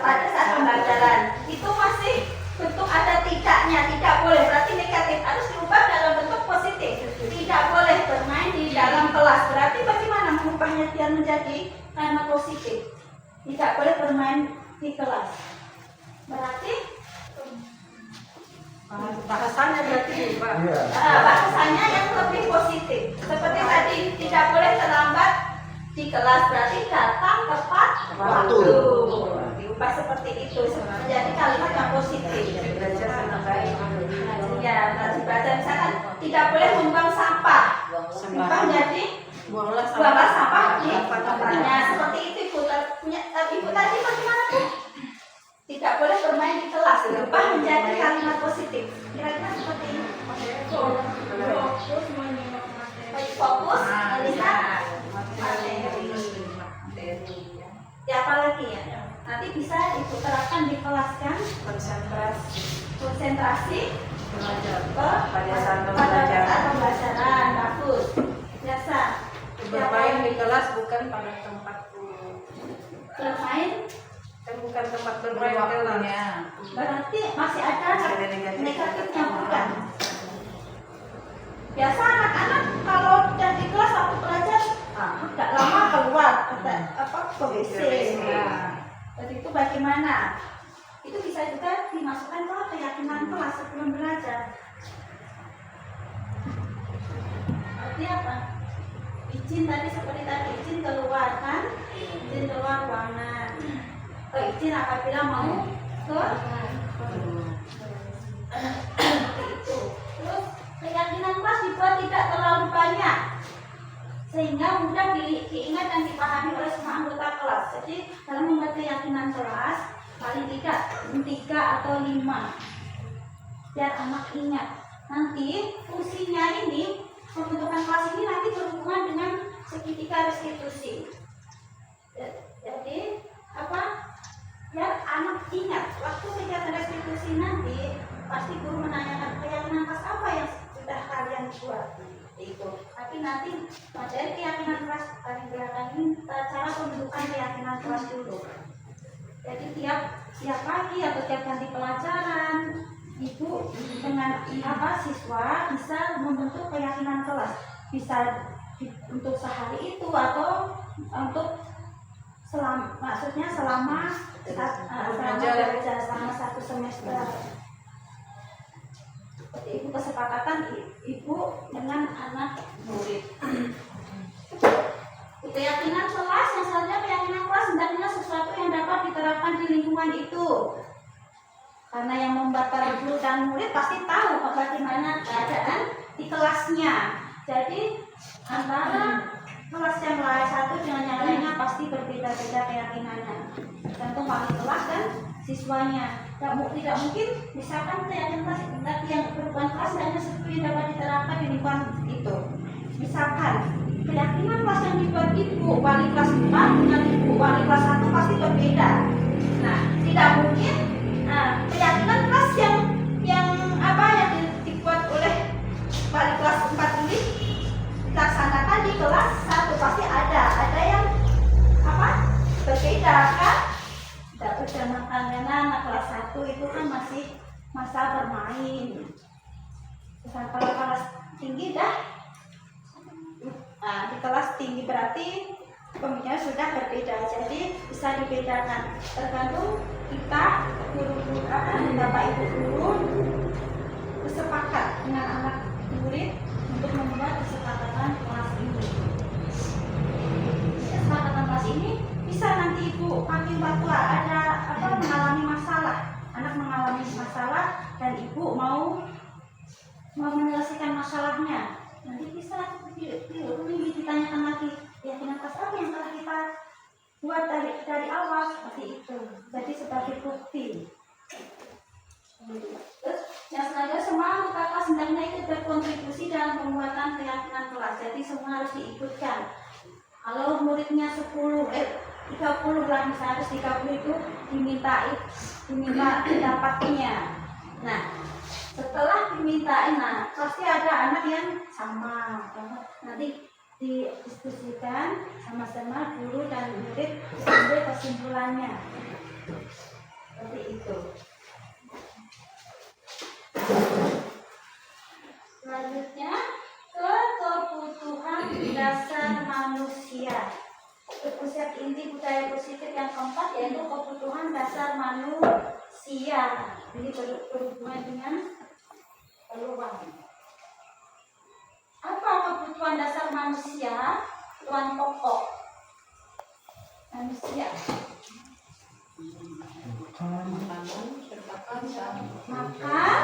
pada saat pembelajaran. Itu masih bentuk ada tidaknya, tidak boleh. Berarti negatif harus diubah dalam bentuk positif. Tidak boleh bermain di dalam kelas. Berarti bagaimana mengubahnya biar menjadi kalimat positif? Tidak boleh bermain di kelas. Berarti Bahasanya berarti Pak. Iya. bahasanya yang lebih positif. Seperti tadi tidak boleh terlambat di kelas, berarti datang tepat waktu. Diubah seperti itu menjadi kalimat yang positif. Belajar dengan baik. Ya, tadi baca misalkan tidak boleh membuang sampah. Diubah menjadi Buanglah buanglah sampah di tempatnya. tempatnya. Seperti itu Ibu. Ibu tadi bagaimana Bu? Tidak boleh bermain di kelas. Diubah menjadi kalimat positif. Kira-kira seperti ini. Fokus melihat materi. Ya, apalagi ya. Nanti bisa Ibu terapkan di kelas kan? Konsentrasi Belajar. pada saat pembelajaran. Bagus. Biasa. Bermain di kelas bukan pada tempat Bermain kan bukan tempat bermain kelas. berarti masih ada Masih ada negatifnya bukan? Biasa anak-anak kalau udah di kelas waktu belajar nggak lama keluar ke WC. Jadi itu bagaimana? Itu bisa juga dimasukkan ke keyakinan kelas sebelum belajar. Berarti apa? Izin tadi seperti tadi izin keluar kan? Izin keluar ruangan. Izin apabila mau ke seperti itu. Terus keyakinan kelas dibuat tidak terlalu banyak sehingga mudah diingat dan dipahami oleh semua anggota kelas. Jadi dalam membuat keyakinan kelas paling tidak 3 atau 5 biar anak ingat. Nanti fungsinya ini pembentukan kelas ini nanti berhubungan dengan segitiga restitusi. Jadi apa? Biar anak ingat waktu kegiatan restitusi nanti pasti guru menanyakan keyakinan kelas apa yang sudah kalian buat itu. Tapi nanti materi keyakinan kelas paling belakang ini cara pembentukan keyakinan kelas dulu. Jadi tiap pagi atau tiap ganti pelajaran ibu dengan siswa bisa membentuk keyakinan kelas, bisa untuk sehari itu atau untuk selama belajar selama 1 semester. Itu kesepakatan ibu dengan anak murid. Keyakinan kelas yang selanjutnya, keyakinan kelas hendaknya sesuatu yang dapat diterapkan di lingkungan itu. Karena yang membuat para guru dan murid pasti tahu bagaimana keadaan di kelasnya. Jadi antara kelas yang lain satu dengan yang lainnya pasti berbeda-beda keyakinannya. Tergantung wali kelas dan siswanya. Tidak mungkin misalkan keyakinan kelas yang berhubungan kelas hanya sesuatu yang dapat diterapkan di lingkungan itu. Misalkan keyakinan kelas yang dibuat ibu wali kelas 4 dengan ibu wali kelas 1 pasti berbeda. Nah, tidak mungkin keyakinan kelas yang dibuat oleh wali kelas 4 ini dilaksanakan di kelas 1 pasti ada yang berbeda kan? Tidak berjamakan karena anak kelas 1 itu kan masih masa bermain. Kalau kelas tinggi di kelas tinggi berarti pemikiran sudah berbeda, jadi bisa dibedakan tergantung kita guru bapak ibu guru bersepakat dengan anak murid untuk membuat kesepakatan kelas ini. Kesepakatan kelas ini bisa nanti ibu panggil batua ada mengalami masalah, anak mengalami masalah dan ibu mau menyelesaikan masalahnya, nanti bisa ditanyakan lagi keyakinan kelas apa yang telah kita buat dari awal seperti itu, jadi sebagai bukti. Terus yang selanjutnya semua anggota kelas hendaknya ikut berkontribusi dalam pembuatan keyakinan kelas, jadi semua harus diikutkan. Kalau muridnya 30 lah misalnya, harus 30 itu diminta pendapatnya. Nah, setelah dimintain, pasti ada anak yang sama, nanti didiskusikan sama-sama guru dan murid sampai kesimpulannya seperti itu. Selanjutnya kebutuhan dasar manusia. Konsep inti budaya positif yang keempat yaitu kebutuhan dasar manusia. Ini berhubungan dengan peluang. Apa kebutuhan dasar manusia? Kebutuhan pokok manusia. Makan,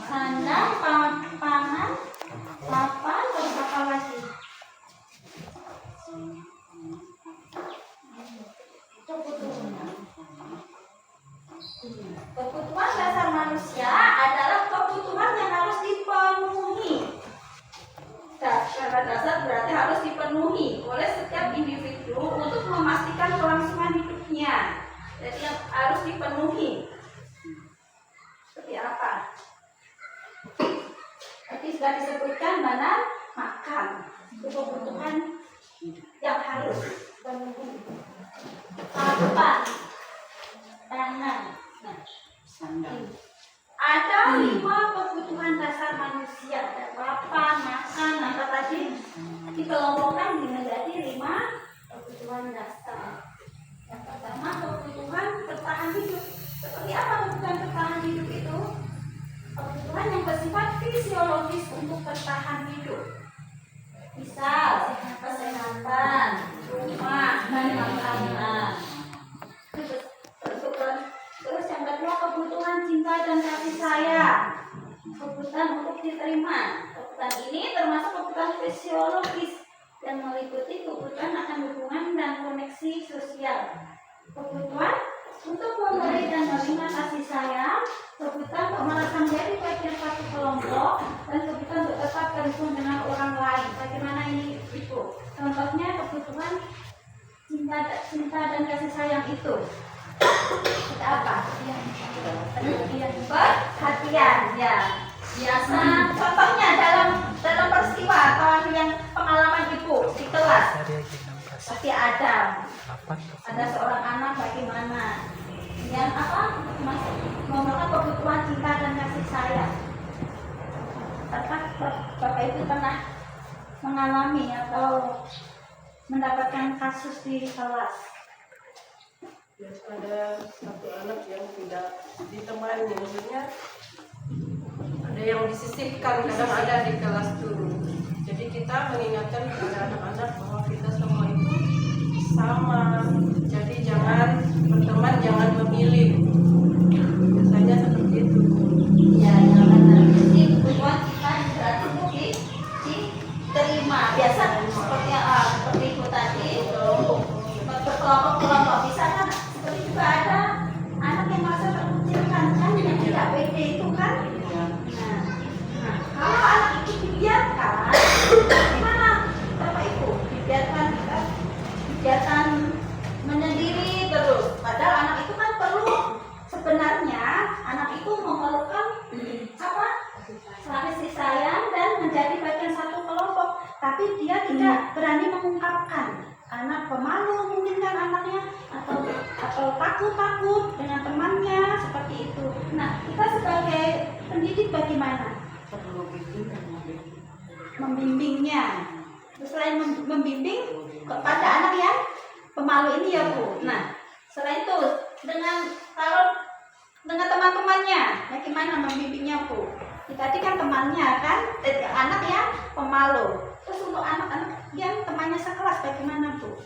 sandang, pangan, papan, terus apa lagi? Kebutuhan dasar manusia adalah kebutuhan yang harus dipenuhi. Secara dasar berarti harus dipenuhi oleh setiap individu untuk memastikan kelangsungan hidupnya. Jadi yang harus dipenuhi. Seperti apa? Tadi sudah disebutkan mana makan. Itu kebutuhan yang harus dipenuhi. Papan, pangan. Ada 5 kebutuhan dasar manusia. Ada papan, makan, apa tadi dikelompokkan menjadi 5 kebutuhan dasar. Yang pertama kebutuhan bertahan hidup. Seperti apa kebutuhan bertahan hidup itu? Kebutuhan yang bersifat fisiologis untuk bertahan hidup. Misal kesehatan, rumah, dan makanan. Terus yang kedua kebutuhan cinta dan kasih sayang. Kebutuhan untuk diterima. Kebutuhan ini termasuk kebutuhan fisiologis yang meliputi kebutuhan akan hubungan dan koneksi sosial. Kebutuhan untuk memberi dan menerima kasih sayang, kebutuhan untuk merasa menjadi bagian satu kelompok, dan kebutuhan untuk tetap terhubung dengan orang lain. Bagaimana ini Ibu? Contohnya kebutuhan cinta dan kasih sayang itu seperti apa? Perhatian, ya. Biasa contohnya dalam peristiwa atau yang pengalaman Ibu di kelas pasti ada seorang anak bagaimana yang memerlukan kebutuhan cinta dan kasih sayang. Bapak Ibu pernah mengalami atau mendapatkan kasus di kelas? Ada satu anak yang tidak ditemani, maksudnya ada yang disisihkan, kadang ada di kelas turun. Jadi kita mengingatkan kepada anak-anak bahwa kita semua itu sama. Jadi jangan berteman, jangan memilih. Biasanya seperti itu. Ya, yang benar. Jadi kebutuhan kita berarti itu diterima. Biasa seperti itu tadi. Berkelompok-kelompok. Bisa kan seperti juga ada anak yang merasa terkucilkan kan, yang tidak pede itu kan. Nah, kalau anak itu dibiarkan, gimana Bapak Ibu? Dibiarkan menyendiri terus. Padahal anak itu kan perlu, sebenarnya anak itu memerlukan apa? Kasih sayang dan menjadi bagian satu kelompok. Tapi dia tidak berani mengungkapkan. Anak pemalu mungkin kan anaknya, atau takut dengan temannya seperti itu. Nah, kita sebagai pendidik bagaimana? Perlu bimbing dan Membimbingnya. Selain membimbing kepada anak yang pemalu ini ya Bu. Nah, selain itu kalau dengan teman-temannya, bagaimana membimbingnya Bu? Tadi kan temannya kan, anak yang pemalu. Terus untuk anak-anak yang temannya sekelas bagaimana Bu?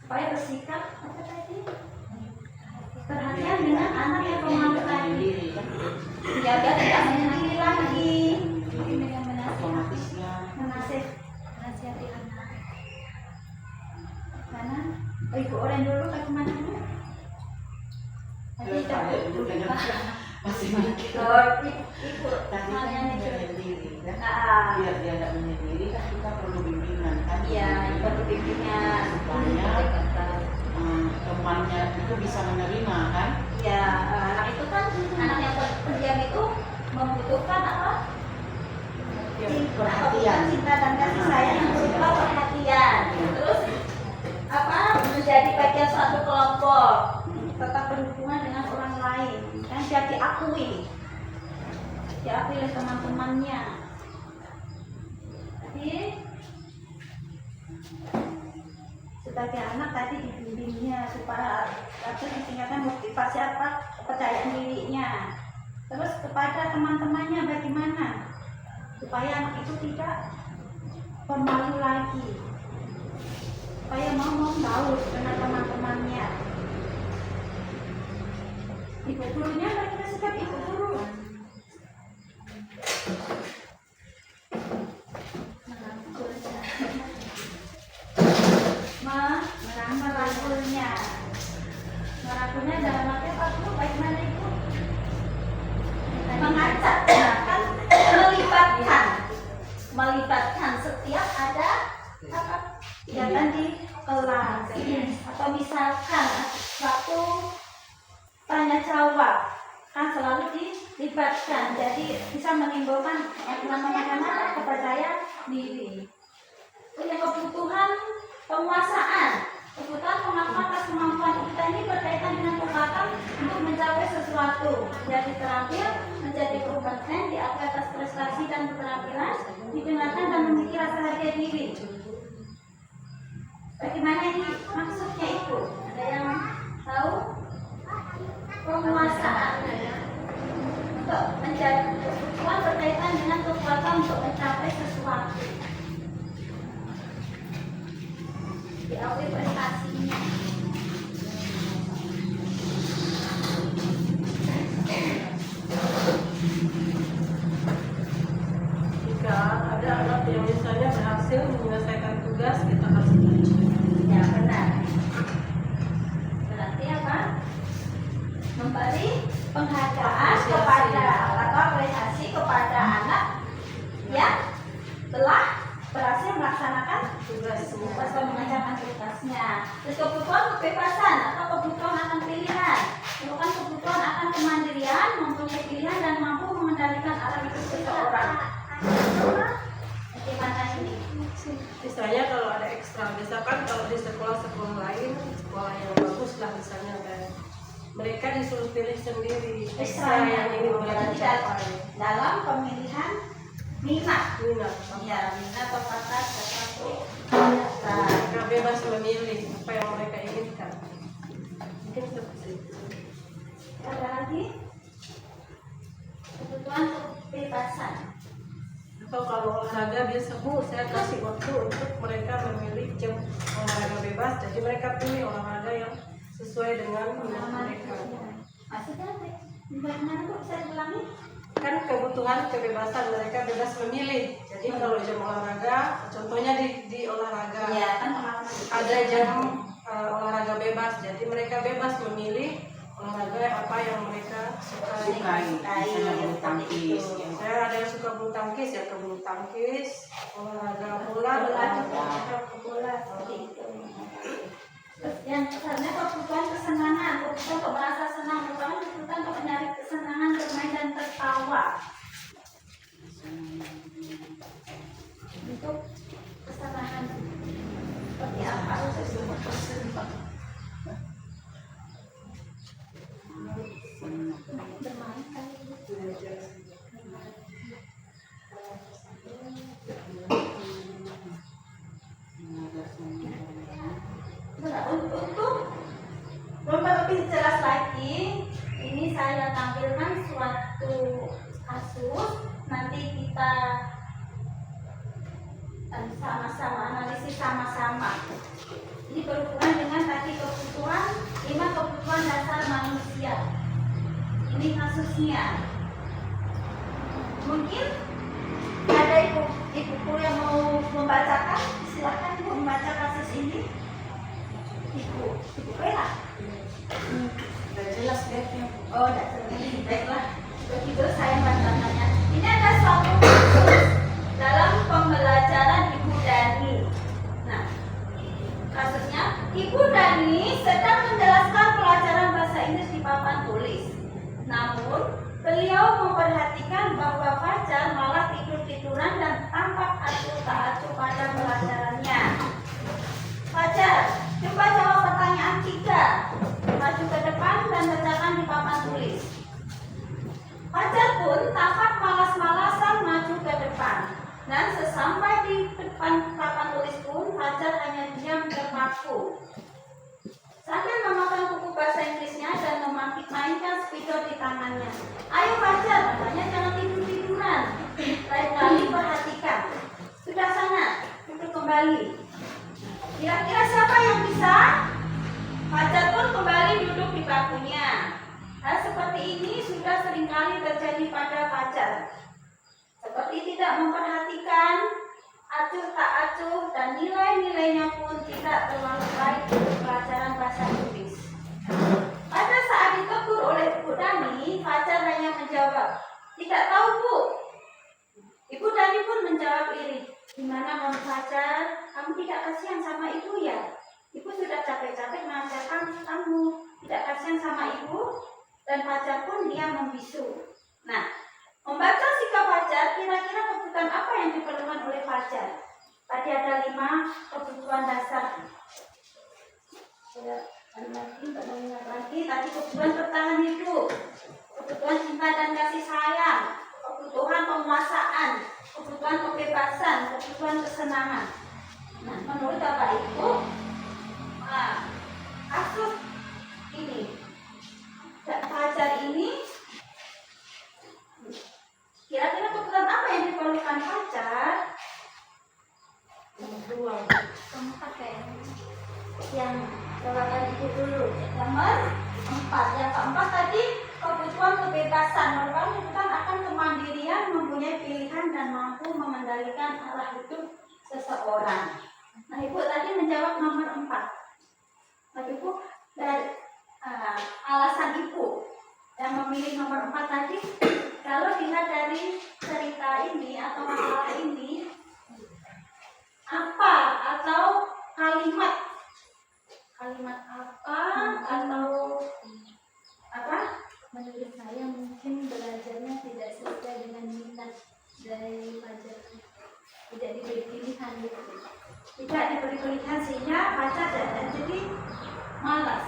Supaya bersikap apa tadi? Perhatian dengan anak yang pemalu tadi. Ya, biar tidak menyendiri lagi. Mungkin dengan otomatisnya menasihati anak. Mana? Ibu orang dulu bagaimana Bu? Tadi dulu dengan masih mikir ibu tadi kan menyendiri kan, Nah, biar dia tidak menyendiri kan kita perlu bimbingan kan. iya, perlu bimbingan. Supaya temannya itu bisa menerima kan. Ya, anak itu kan, anak yang pendiam itu membutuhkan apa? Perhatian. Cinta dan kasih sayang yang berupa perhatian. Terus apa? Menjadi bagian suatu kelompok, tetap berhubungan dengan orang lain, kan dia diakui oleh teman-temannya. Jadi sebagai anak tadi dibimbingnya supaya ditingkatkan motivasi apa, kepercayaan dirinya. Terus kepada teman-temannya bagaimana supaya anak itu tidak pemalu lagi, supaya mau membaur dengan teman-temannya. Ibu gurunya bagaimana sikap ibu guru? Merangkulnya dalam arti apa Bu? Bagaimana Ibu? Mengajak, kan melibatkan setiap ada apa kegiatan di kelas, atau misalkan waktu tanya jawab kan selalu dilibatkan, jadi bisa menimbulkan yang namanya kepercayaan diri. Punya kebutuhan penguasaan, kebutuhan pengakuan atas kemampuan kita ini berkaitan dengan kekuatan untuk mencapai sesuatu, jadi terampil menjadi kompeten, diakui atas prestasi dan keterampilan, didengarkan dan memiliki rasa harga diri. Bagaimana ini maksudnya Ibu? Ada yang tahu? Penguasaan untuk menjadi kebutuhan berkaitan dengan kekuatan untuk mencapai sesuatu, diakui prestasinya. Jika ada anak yang misalnya berhasil menyelesaikan tugas, kita harus puji. Ya benar. Berarti apa? Memberi penghargaan kepada atau apresiasi kepada anak yang telah berhasil melaksanakan tugas atau mengerjakan tugasnya. Terus kebutuhan kebebasan atau kebutuhan akan pilihan, merupakan kebutuhan akan kemandirian, mempunyai pilihan dan mampu mengendalikan arah hidup seseorang. Bagaimana ini? Misalnya kalau ada ekstra, misalkan kalau di sekolah-sekolah lain, sekolah yang bagus lah misalnya kan, mereka disuruh pilih sendiri ekstra yang ingin mereka capai. Dalam pemilihan minat, Minat. minat atau bakat tertentu. Mereka bebas memilih apa yang mereka inginkan. Mungkin seperti itu. Ada lagi? kebutuhan kebebasan. Atau kalau olahraga biasa Bu, saya kasih waktu untuk mereka memilih jam olahraga bebas, jadi mereka pilih olahraga yang sesuai dengan minat mereka. Maksudnya bagaimana Bu, bisa diulangi? Kan kebutuhan kebebasan, mereka bebas memilih. Jadi kalau jam olahraga, contohnya di olahraga Iya, kan pengalaman. ada jam olahraga bebas, jadi mereka bebas memilih olahraga apa yang mereka sukai. Misalnya bulu tangkis. Saya ada yang suka bulu tangkis, ya ke bulu tangkis, olahraga bola, bola seperti itu. Terus yang karena kebutuhan kesenangan, kebutuhan untuk merasa senang, terutama kebutuhan untuk mencari kesenangan bermain dan tertawa. Untuk kesenangan seperti apa? Bermain kali. Untuk lebih jelas lagi, ini saya tampilkan suatu kasus. Nanti kita sama-sama analisis sama-sama. Ini berhubungan dengan tadi kebutuhan, 5 kebutuhan dasar manusia. Ini kasusnya. Mungkin ada ibu yang mau membacakan, silakan Ibu membaca kasus ini. Ibu Bella. Udah jelas deh. Oh, tidak seperti baiklah. Begitu saya bacakannya. Ini ada suatu kasus dalam pembelajaran Ibu Dani. Nah, kasusnya Ibu Dani sedang menjelaskan pelajaran bahasa Inggris di papan tulis. Namun, beliau memperhatikan bahwa Fajar malah tidur-tiduran dan tampak acuh tak acuh pada pelajarannya. Fajar, coba jawab pertanyaan 3. Maju ke depan dan bacakan di papan tulis. Fajar pun tampak malas-malasan maju ke depan. Dan sesampai di depan papan tulis pun, Fajar hanya diam terpaku. Sambil memakan buku bahasa Inggrisnya dan memainkan spidol di tangannya. Ayo Fajar, katanya jangan tidur-tiduran. Lain kali perhatikan. Sudah sana, duduk kembali. Kira-kira siapa yang bisa? Fajar pun kembali duduk di bangkunya. Hal seperti ini sudah seringkali terjadi pada Fajar. Seperti tidak memperhatikan, acuh tak acuh, dan nilai-nilainya pun tidak terlalu baik untuk pelajaran bahasa Inggris. Pada saat ditegur oleh Bu Dani, Fajar hanya menjawab, "Tidak tahu Bu." Ibu Dani pun menjawab iri, "Gimana Non Fajar, kamu tidak kasihan sama ibu ya? Ibu sudah capek-capek mengajarkan kamu, tidak kasihan sama ibu?" Dan Fajar pun diam membisu. Nah, membaca sikap Fajar, kira-kira kebutuhan apa yang diperlukan oleh Fajar? Tadi ada 5 kebutuhan dasar. Saya untuk mengingat lagi, tadi kebutuhan bertahan hidup, kebutuhan cinta dan kasih sayang, kebutuhan penguasaan, kebutuhan kebebasan, kebutuhan kesenangan. Nah, menurut Bapak Ibu, kasus ini, Fajar ini, kira-kira kebutuhan apa yang diperlukan Fajar? Keempat yang jawaban Ibu dulu. Nomor 4. Yang keempat tadi kebutuhan kebebasan. Merupakan kebutuhan akan kemandirian, mempunyai pilihan dan mampu mengendalikan arah hidup seseorang. Nah, Ibu tadi menjawab nomor 4. Nah, Ibu dari alasan Ibu yang memilih nomor 4 tadi, kalau dilihat dari cerita ini atau masalah ini, apa atau kalimat apa atau apa? Menurut saya mungkin belajarnya tidak sesuai dengan minat dari Fajar, tidak diberi pilihan gitu. Tidak diberi pilihan sehingga Fajar jadi malas.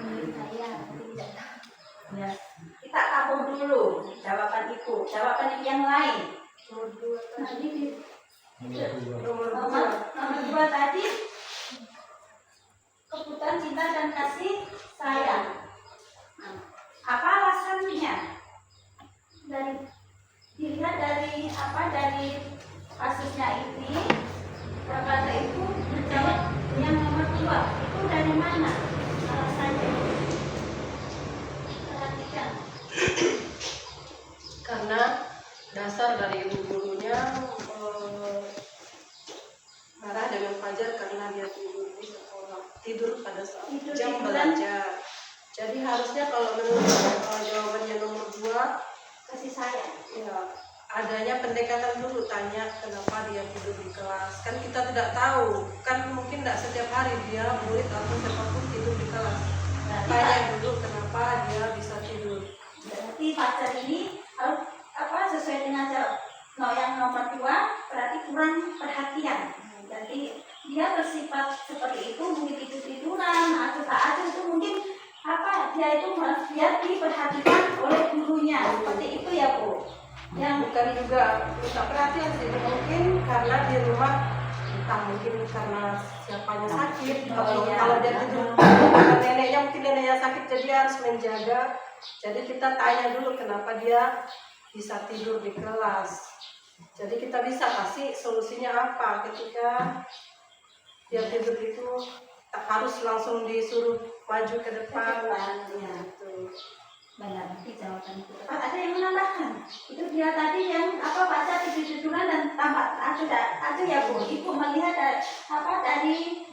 Menurut saya tidak. Ya. Kita tabung dulu jawaban Ibu, jawaban yang lain. Nah, ini Nomor nomor 2 tadi kebutuhan cinta dan kasih sayang. Nah, apa alasannya? harusnya ini kata itu menjawab yang nomor 2 itu dari mana alasannya? Perhatikan. Karena dasar dari ibu gurunya marah dengan Fajar karena dia tidur di sekolah, tidur pada saat jam belajar. Jadi harusnya kalau menurut jawabannya nomor 2 Kasih sayang. ya adanya pendekatan dulu, tanya kenapa dia tidur di kelas. Kan kita tidak tahu, kan mungkin tidak setiap hari dia murid atau siapapun tidur di kelas. Tanya dulu kenapa dia bisa tidur. Berarti pacar ini harus sesuai dengan yang nomor 2 berarti kurang perhatian. Jadi dia bersifat seperti itu, mungkin tidur-tiduran atau tak ada itu mungkin dia itu dia diperhatikan oleh gurunya seperti itu ya Bu. Yang bukan juga minta perhatian sih, mungkin karena di rumah entah mungkin karena siapanya sakit atau kalau dia tidur karena neneknya, mungkin neneknya sakit jadi harus menjaga. Jadi kita tanya dulu kenapa dia bisa tidur di kelas. Jadi kita bisa kasih solusinya apa ketika dia tidur itu, tak harus langsung disuruh maju ke depan. Gitu. Benar, nanti jawaban itu. Ada yang menambahkan? Itu dia tadi yang pacar tidur-tiduran dan tampak ada ya Bu. Ibu melihat dari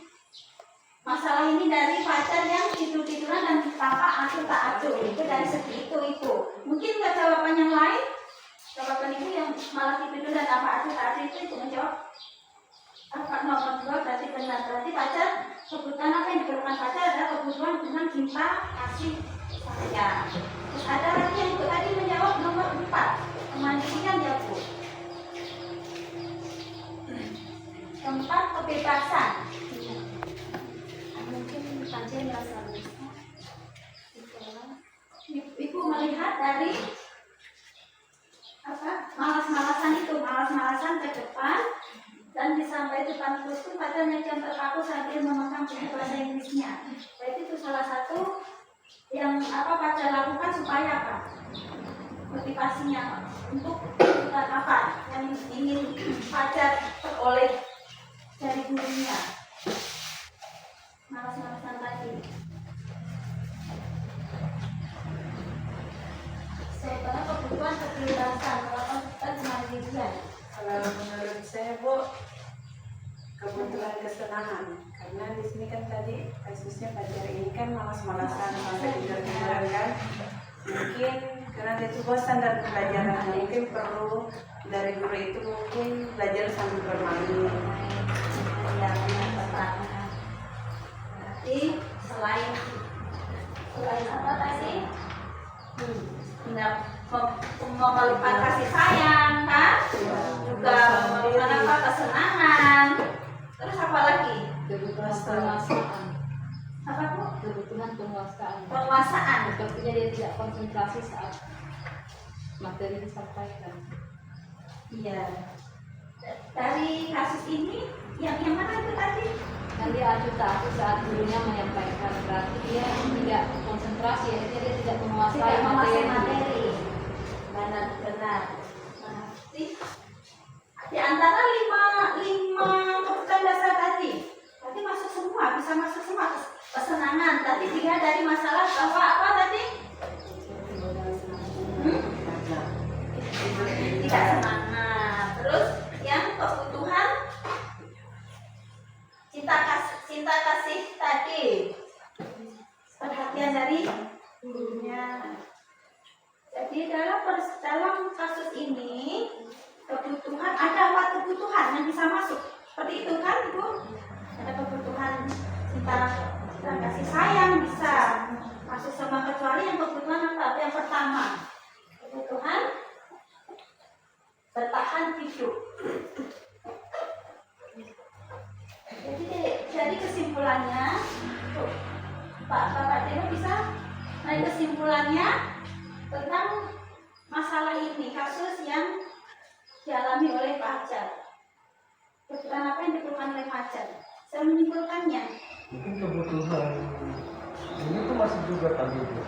masalah ini dari pacar yang tidur-tiduran dan tampak acuh-tak-acuh. Itu dari segi itu Ibu. Mungkin nggak jawaban yang lain? Jawaban Ibu yang malah tidur dan tampak acuh-tak-acuh itu menjawab nomor 2 berarti benar. Berarti pacar kebutuhan apa yang diperlukan pacar adalah kebutuhan dengan cinta, kasih sayang. Terus ada lagi yang Ibu tadi menjawab nomor 4 kemandirian ya Bu. Keempat kebebasan. Mungkin Fajar merasa bisa. Ibu melihat dari malas-malasan itu, malas-malasan ke depan dan disampai depan terus pun pacarnya yang terpaku sambil memegang buku bahasa Inggrisnya. Berarti itu salah satu yang pacar lakukan supaya motivasinya untuk yang ingin pacar peroleh dari gurunya. Malas-malasan tadi. Sebenarnya kebutuhan kebebasan melakukan kemandirian. Kalau menurut saya Bu, kebutuhan kesenangan, karena di sini kan tadi kasusnya Fajar ini kan malas-malasan sampai tidur-tiduran kan, mungkin karena dia itu bosan dan pelajaran, mungkin perlu dari guru itu mungkin belajar sambil bermain. Yang pertama, berarti selain apa tadi? Memelipkan kasih sayang kan, juga memelipkan kesenangan. Terus apa lagi? Kebutuhan penguasaan. Apa Bu? Kebutuhan penguasaan. Penguasaan. Sepertinya dia tidak konsentrasi saat materi disampaikan. Iya. Dari kasus ini yang mana itu tadi? Kan dia acuh-tak-acuh saat gurunya menyampaikan, berarti dia tidak konsentrasi, akhirnya dia tidak menguasai materi. Benar. Di antara lima kebutuhan dasar tadi, berarti masuk semua, bisa masuk semua. Kesenangan tadi dilihat dari masalah bahwa apa tadi? Tidak semangat. Terus yang kebutuhan cinta kasih tadi, perhatian dari gurunya. Jadi dalam kasus ini kebutuhan ada 4 kebutuhan yang bisa masuk. Seperti itu kan Ibu? Ada kebutuhan cinta kasih sayang bisa masuk semua kecuali yang kebutuhan apa? Yang pertama, kebutuhan bertahan hidup. Jadi kesimpulannya, Bapak Dino bisa naik kesimpulannya tentang masalah ini, kasus yang dialami oleh pacar. Kebutuhan apa yang diperlukan oleh pacar? Saya menyimpulkannya. Mungkin kebutuhan ini tuh masih juga tadi Bu.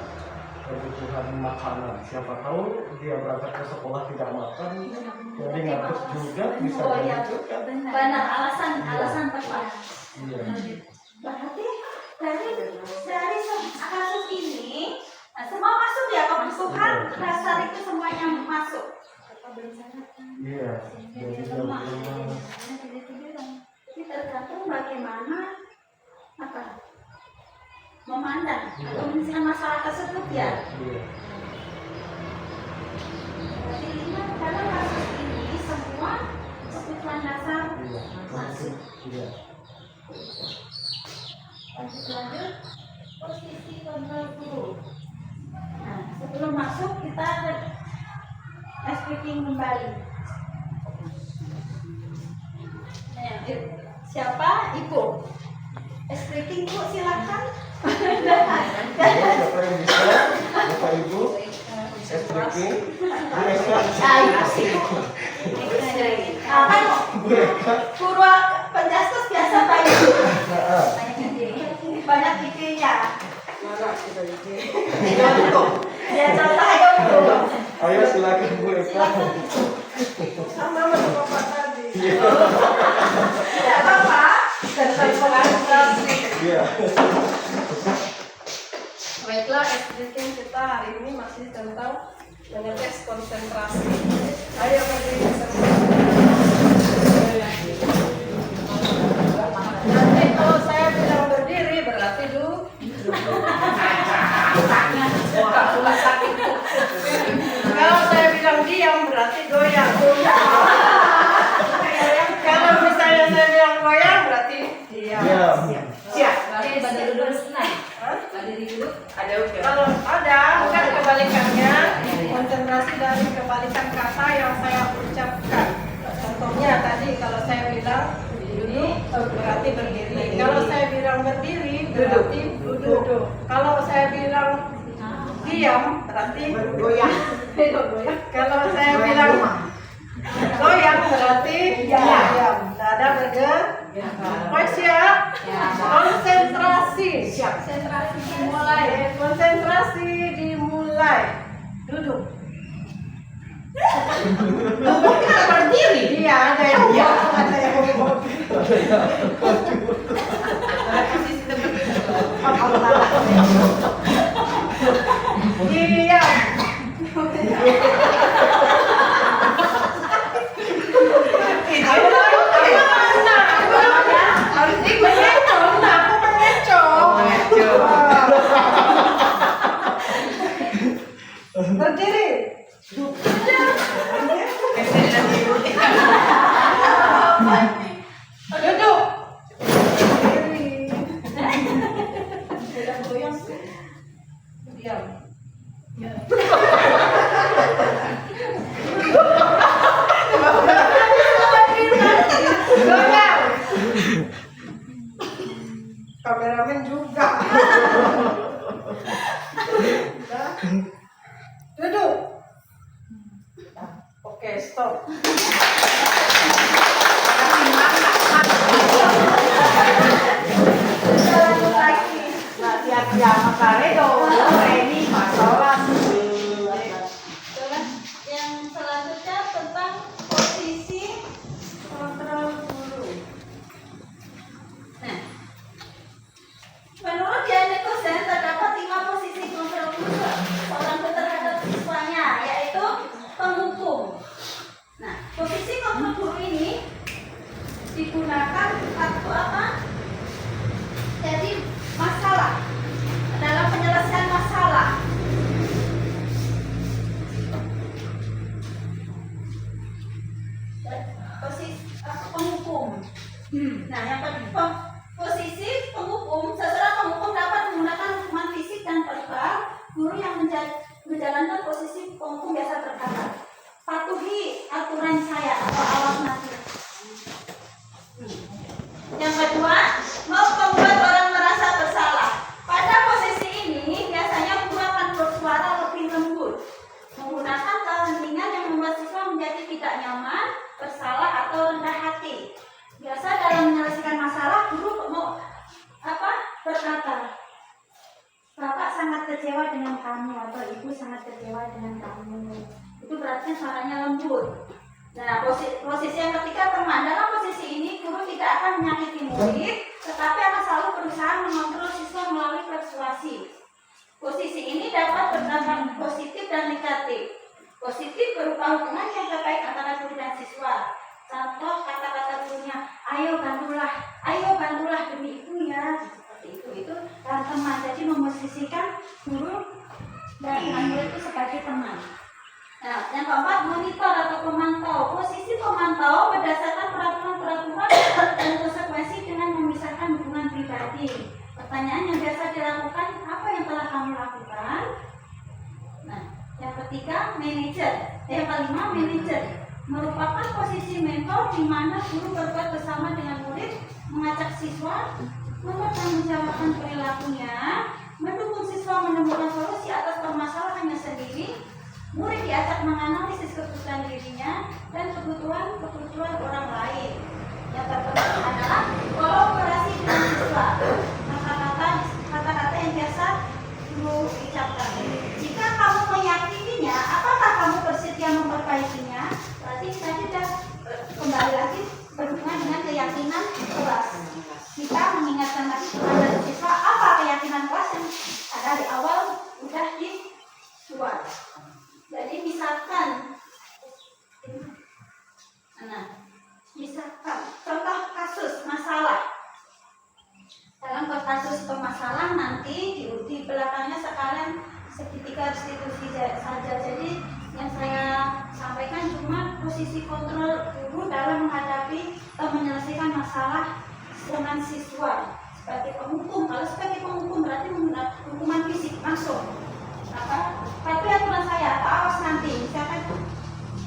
kebutuhan makanan. Siapa tahu dia berangkat ke sekolah tidak makan, jadi ngantuk juga bisa Oh iya, gitu kan. benar alasan tepat. Iya. Berarti dari kasus ini semua masuk ya kebutuhan dasar itu semuanya masuk. Iya. Jadi jam 5. Ini tergantung bagaimana memandang atau menyelesaikan masalah tersebut ya. Iya. Berarti dalam kasus ini semua kebutuhan dasar Iya. masuk. Iya. Lanjut posisi kontrol guru. Nah, sebelum masuk kita speaking kembali. Nah, siapa? Ibu. Speaking Bu, silakan. Siapa yang bisa? Bapak Ibu? Speaking. Kan Purwa Penjastos biasa banyak idenya. Mana kita ini? Ya contoh ayo Bu. Ayo silakan Bu Eka. Sama Bapak tadi. Tidak apa-apa. Tentang konsentrasi. Iya. Baiklah, speaking kita hari ini masih tentang mengetes konsentrasi. Ayo berdiri semua. Nanti kalau saya bilang berdiri berarti duduk. Kalau saya bilang diam berarti goyang. Kalau misalnya saya bilang goyang berarti diam. Diam. Siap. Berarti berdiri dulu senang. Berdiri dulu. Kalau ada, bukan kebalikannya, konsentrasi dari kebalikan kata yang saya ucapkan. Contohnya tadi kalau saya bilang duduk, berarti berdiri. Kalau saya bilang berdiri, berarti duduk. Kalau saya bilang diam, berarti goyang. Kalau saya bilang goyang, berarti diam. Dada bergerak. Oh siap. Konsentrasi. Konsentrasi Dimulai. Konsentrasi dimulai. Duduk. Duduk kita berdiri. Iya, ada yang ada yang diam. Harus mengecoh, aku mengecoh. Berdiri. Duduk. Berdiri. Goyang-goyang. Diam. Goyang. Kameramen juga. Duduk. Oke, stop. Lanjut lagi. Latihan yang karedo, ini masalah. Yang selanjutnya tentang posisi kontrol guru. Nah, menurut Janet Kosen terdapat 5 posisi kontrol guru seorang guru terhadap siswanya, yaitu penghukum. Nah, posisi kontrol guru ini digunakan waktu apa? Jadi masalah dalam penyelesaian masalah. Posisi penghukum. Nah, yang kedua, posisi penghukum, seseorang penghukum dapat menggunakan hukuman fisik dan verbal. Guru yang menjalankan posisi penghukum biasa berkata, patuhi aturan saya atau awas nanti. Yang kedua, mau membuat orang merasa bersalah. Pada posisi ini biasanya guru akan bersuara lebih lembut, menggunakan kepentingan yang membuat siswa menjadi tidak nyaman, bersalah atau rendah hati. Biasa dalam menyelesaikan masalah, guru ibaratnya suaranya lembut. Nah, posisi yang ketiga teman. Dalam posisi ini guru tidak akan menyakiti murid, tetapi akan selalu berusaha mengontrol siswa melalui persuasi. Posisi ini dapat berdampak positif dan negatif. Positif berupa hubungan yang terbaik antara guru dan siswa. Contoh kata-kata gurunya, ayo bantulah demi ibu ya. Seperti itu dan teman. Jadi memposisikan guru dan murid itu sebagai teman. Nah, yang keempat, monitor atau pemantau. Posisi pemantau berdasarkan peraturan-peraturan dan konsekuensi dengan memisahkan hubungan pribadi. Pertanyaan yang biasa dilakukan, apa yang telah kamu lakukan? Nah, yang ketiga, manajer. Yang kelima, manajer. Merupakan posisi mentor di mana guru berbuat bersama dengan murid, mengajak siswa, mempertanggungjawabkan perilakunya, mendukung siswa menemukan solusi atas permasalahannya sendiri. Murid diajak menganalisis kebutuhan dirinya dan kebutuhan orang lain. Yang terpenting adalah kolaborasi dengan siswa. Kata-kata yang biasa guru ucapkan. Jika kamu meyakininya, apakah kamu bersedia memperbaikinya? Berarti kita sudah kembali lagi berhubungan dengan keyakinan kelas. Kita mengingatkan lagi kepada siswa apa keyakinan kelas yang ada di awal sudah dibuat. Jadi misalkan contoh kasus masalah. Dalam kasus permasalahan nanti di belakangnya sekalian segitiga restitusi saja. Jadi yang saya sampaikan cuma posisi kontrol guru dalam menghadapi atau menyelesaikan masalah dengan siswa sebagai penghukum. Kalau sebagai penghukum berarti menggunakan hukuman fisik langsung. Tapi aturan saya, awas nanti, misalkan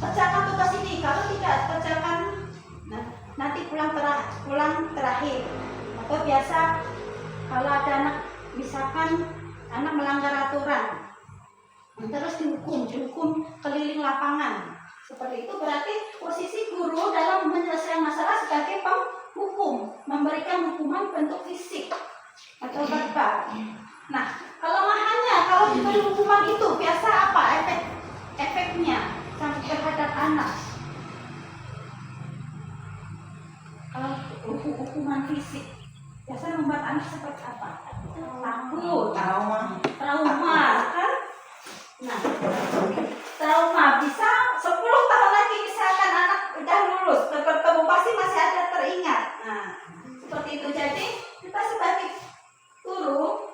kerjakan tugas ini, kalau tidak kerjakan, nanti pulang terakhir. Atau biasa kalau ada anak, misalkan anak melanggar aturan, terus dihukum keliling lapangan. Seperti itu berarti posisi guru dalam menyelesaikan masalah sebagai penghukum, memberikan hukuman bentuk fisik atau verbal. Nah, kelemahannya kalau diberi hukuman itu biasa apa efeknya terhadap anak? Kalau hukuman fisik biasa membuat anak seperti apa? Takut, trauma, kan? Nah, trauma bisa 10 tahun lagi misalkan anak udah lulus, bertemu pasti masih ada teringat. Nah, seperti itu. Jadi kita sebagai guru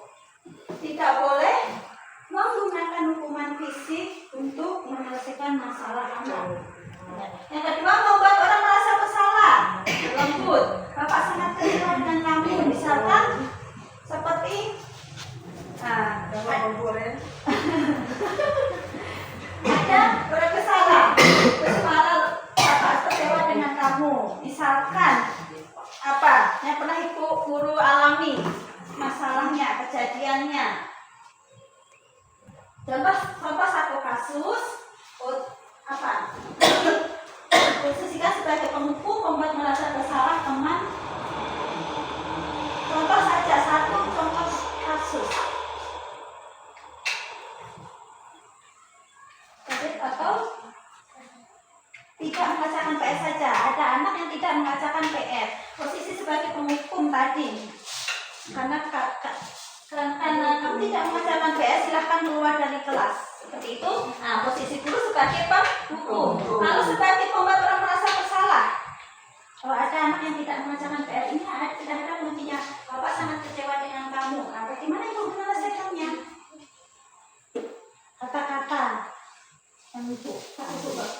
tidak boleh menggunakan hukuman fisik untuk menyelesaikan masalah anak. Yang kedua, membuat orang merasa bersalah, lembut. Bapak sangat kecewa dengan kamu, misalkan seperti ada orang bersalah, terus malah bapak kecewa dengan kamu. Misalkan apa yang pernah ibu guru alami masalahnya, kejadiannya. Contoh satu kasus, posisikan sebagai penghukum membuat merasa bersalah teman. Contoh saja satu contoh kasus. Atau tidak mengerjakan PR saja. Ada anak yang tidak mengerjakan PR. Posisi sebagai penghukum tadi. Karena kamu tidak mengerjakan PR, silahkan keluar dari kelas. Seperti itu. Nah, posisi guru sebagai penghukum. Lalu sebagai pembuat orang merasa bersalah. Kalau ada anak yang tidak mengerjakan PR, ini tidak ada kuncinya. Bapak sangat kecewa dengan kamu. Nah, bagaimana ibu menyelesaikannya? Kata-kata yang ibu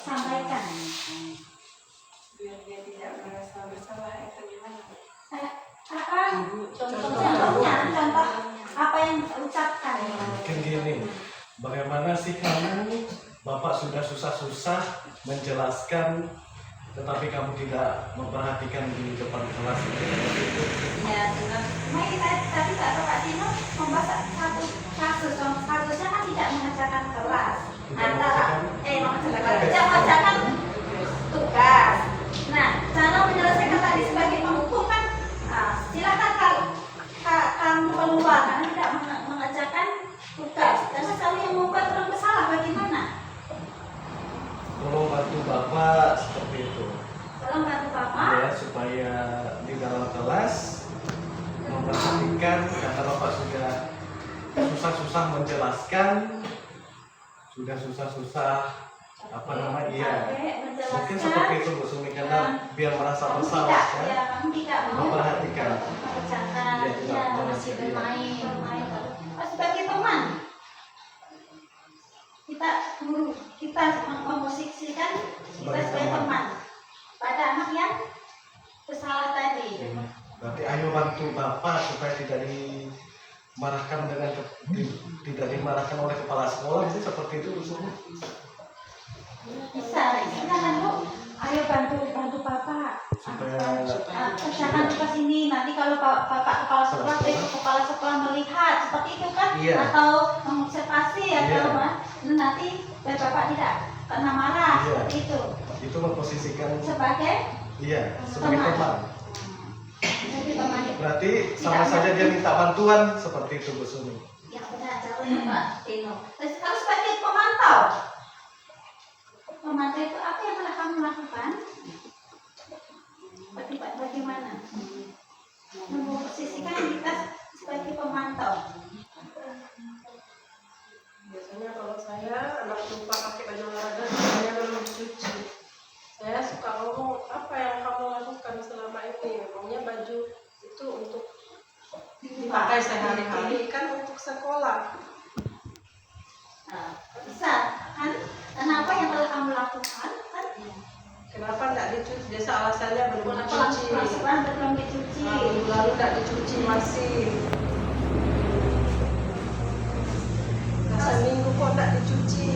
sampaikan. Biar dia tidak merasa bersalah, itu gimana? Contoh apa yang ucapkan? Mungkin gini, bagaimana sih kamu, Bapak sudah susah-susah menjelaskan, tetapi kamu tidak memperhatikan di depan kelas. Ya, benar. Tadi Pak Dino membahas satu kasus. Kasusnya kan tidak mengerjakan kelas. Tidak mengerjakan tugas. Nah, cara menyelesaikan tadi sebagai penghukum kan, silakan kamu keluar karena tidak mengerjakan tugas. Dan sekali yang membuat orang bersalah, bagaimana? Bapak seperti itu. Tolong bantu Bapak. Ya, supaya di dalam kelas memperhatikan karena Bapak sudah susah-susah menjelaskan, sudah susah-susah apa namanya, iya. Mungkin seperti itu Bu Sumi, karena biar merasa bersalah Ya, ya, kamu tidak mau memperhatikan. mengerjakan, Ya, tidak ya, mau. masih bermain. Sebagai teman, kita guru, kita memposisikan kita sebagai teman pada anak yang bersalah tadi. Berarti ayo bantu Bapak supaya tidak dimarahkan tidak dimarahkan oleh kepala sekolah, jadi seperti itu Bu Sumi. Bisa, silakan Bu. Ayo bantu Bapak. Supaya Kerjakan tugas ini. Nanti kalau Bapak kepala sekolah, kepala sekolah melihat seperti itu kan, Iya. atau mengobservasi atau Iya. apa, nanti Bapak tidak kena marah Iya. seperti itu. itu memposisikan sebagai sebagai teman. Jadi teman itu. Berarti sama saja dia minta bantuan seperti itu Bu Sumi. Ya benar, caranya Pak Tino. Terus kalau sebagai pemantau itu apa yang telah kamu lakukan? Bagaimana? Memposisikan kita sebagai pemantau. Biasanya kalau saya anak lupa pakai baju olahraga, saya belum dicuci. Saya suka ngomong, apa yang kamu lakukan selama ini? Memangnya baju itu untuk dipakai sehari-hari, kan untuk sekolah. Nah, bisa kan? Kenapa yang telah kamu lakukan? Kan? Kenapa tidak dicuci? Biasa alasannya belum Kenapa dicuci. masukan belum dicuci? Minggu lalu tidak dicuci masih. Seminggu kok tidak dicuci.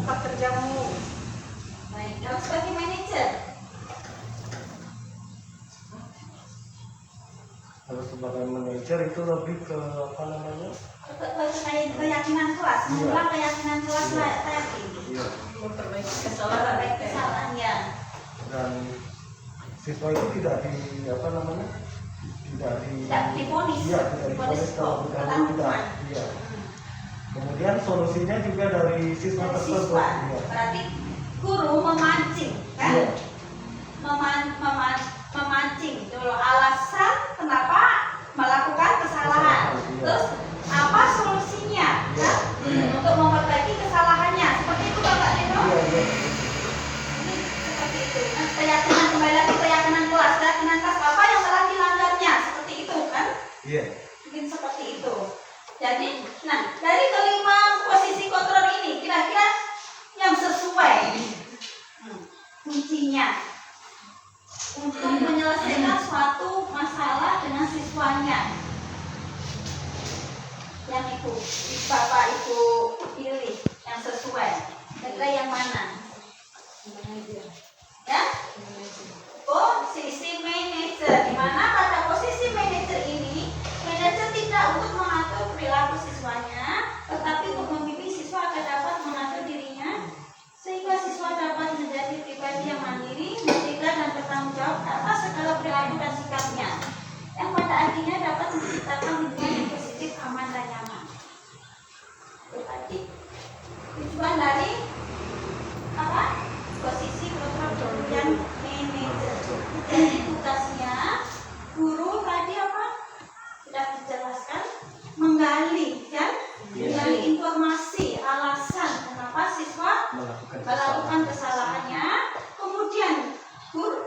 Apa kerjamu? Baik, kalau sebagai manajer, Kalau sebagai manajer itu lebih ke apa namanya? keyakinan kelas, Iya. mengulang keyakinan kelas Iya. tadi. Iya. Memperbaiki kesalahan. Baik kesalahan ya. Dan siswa itu tidak di apa namanya? Tidak divonis. Iya, tidak divonis kalau bukan tidak. Iya. Kemudian solusinya juga dari siswa Dari tersebut. siswa. Iya. Berarti guru memancing, kan? Iya. Memancing dulu alasan kenapa melakukan kesalahan. Iya. Terus apa solusinya, kan? Untuk memperbaiki kesalahannya. Seperti itu Bapak Tino. Iya, iya. Ini seperti itu. Nah, keyakinan kembali lagi keyakinan kelas apa yang telah dilanggarnya, seperti itu kan? Iya. Mungkin seperti itu. Jadi, nah dari kelima posisi kontrol ini kira-kira yang sesuai kuncinya untuk menyelesaikan suatu masalah dengan siswanya. Yang itu Bapak Ibu pilih yang sesuai. Kira-kira yang mana? Ya? Posisi manajer. Di mana pada posisi manajer ini, manajer tidak untuk mengatur perilaku siswanya, tetapi untuk membimbing siswa agar dapat mengatur dirinya, sehingga siswa dapat menjadi pribadi yang mandiri, merdeka dan bertanggung jawab atas segala perilaku dan sikapnya, yang pada akhirnya dapat menciptakan lingkungan yang positif, aman dan nyaman. Itu tadi tujuan dari apa? Posisi kontrol yang manajer. Jadi tugasnya guru tadi apa? Sudah dijelaskan, menggali kan? Menggali informasi, alasan kenapa siswa melakukan kesalahannya. Kemudian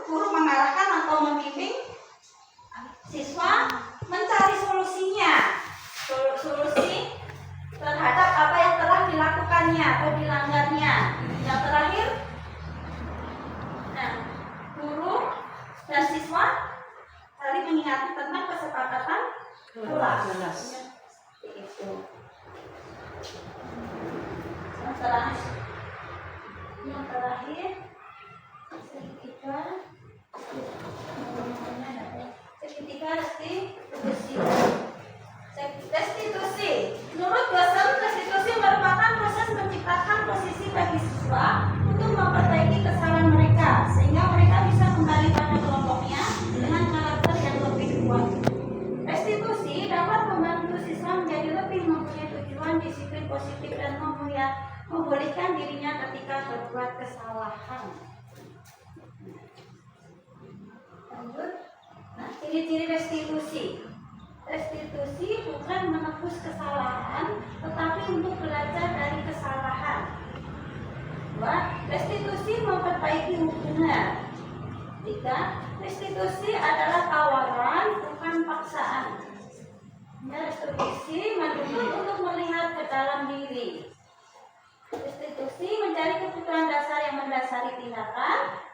guru mengarahkan atau membimbing siswa mencari solusinya. Solusi terhadap apa yang telah dilakukannya atau dilanggarnya. Yang terakhir, nah, guru dan siswa saling mengingatkan tentang kesepakatan kelas. Itu. Yang terakhir, seketika restitusi. Menurut dosen, restitusi merupakan proses menciptakan posisi bagi siswa untuk memperbaiki kesalahan mereka, sehingga mereka bisa kembali pada kelompoknya dengan karakter yang lebih kuat. Restitusi dapat membantu siswa menjadi lebih mempunyai tujuan, disiplin positif dan membolehkan dirinya ketika berbuat kesalahan. ciri-ciri restitusi. Restitusi bukan menebus kesalahan, tetapi untuk belajar dari kesalahan. 2. Restitusi memperbaiki hubungan. 3. Restitusi adalah tawaran, bukan paksaan. Restitusi menuntut untuk melihat ke dalam diri. Restitusi mencari kebutuhan dasar yang mendasari tindakan.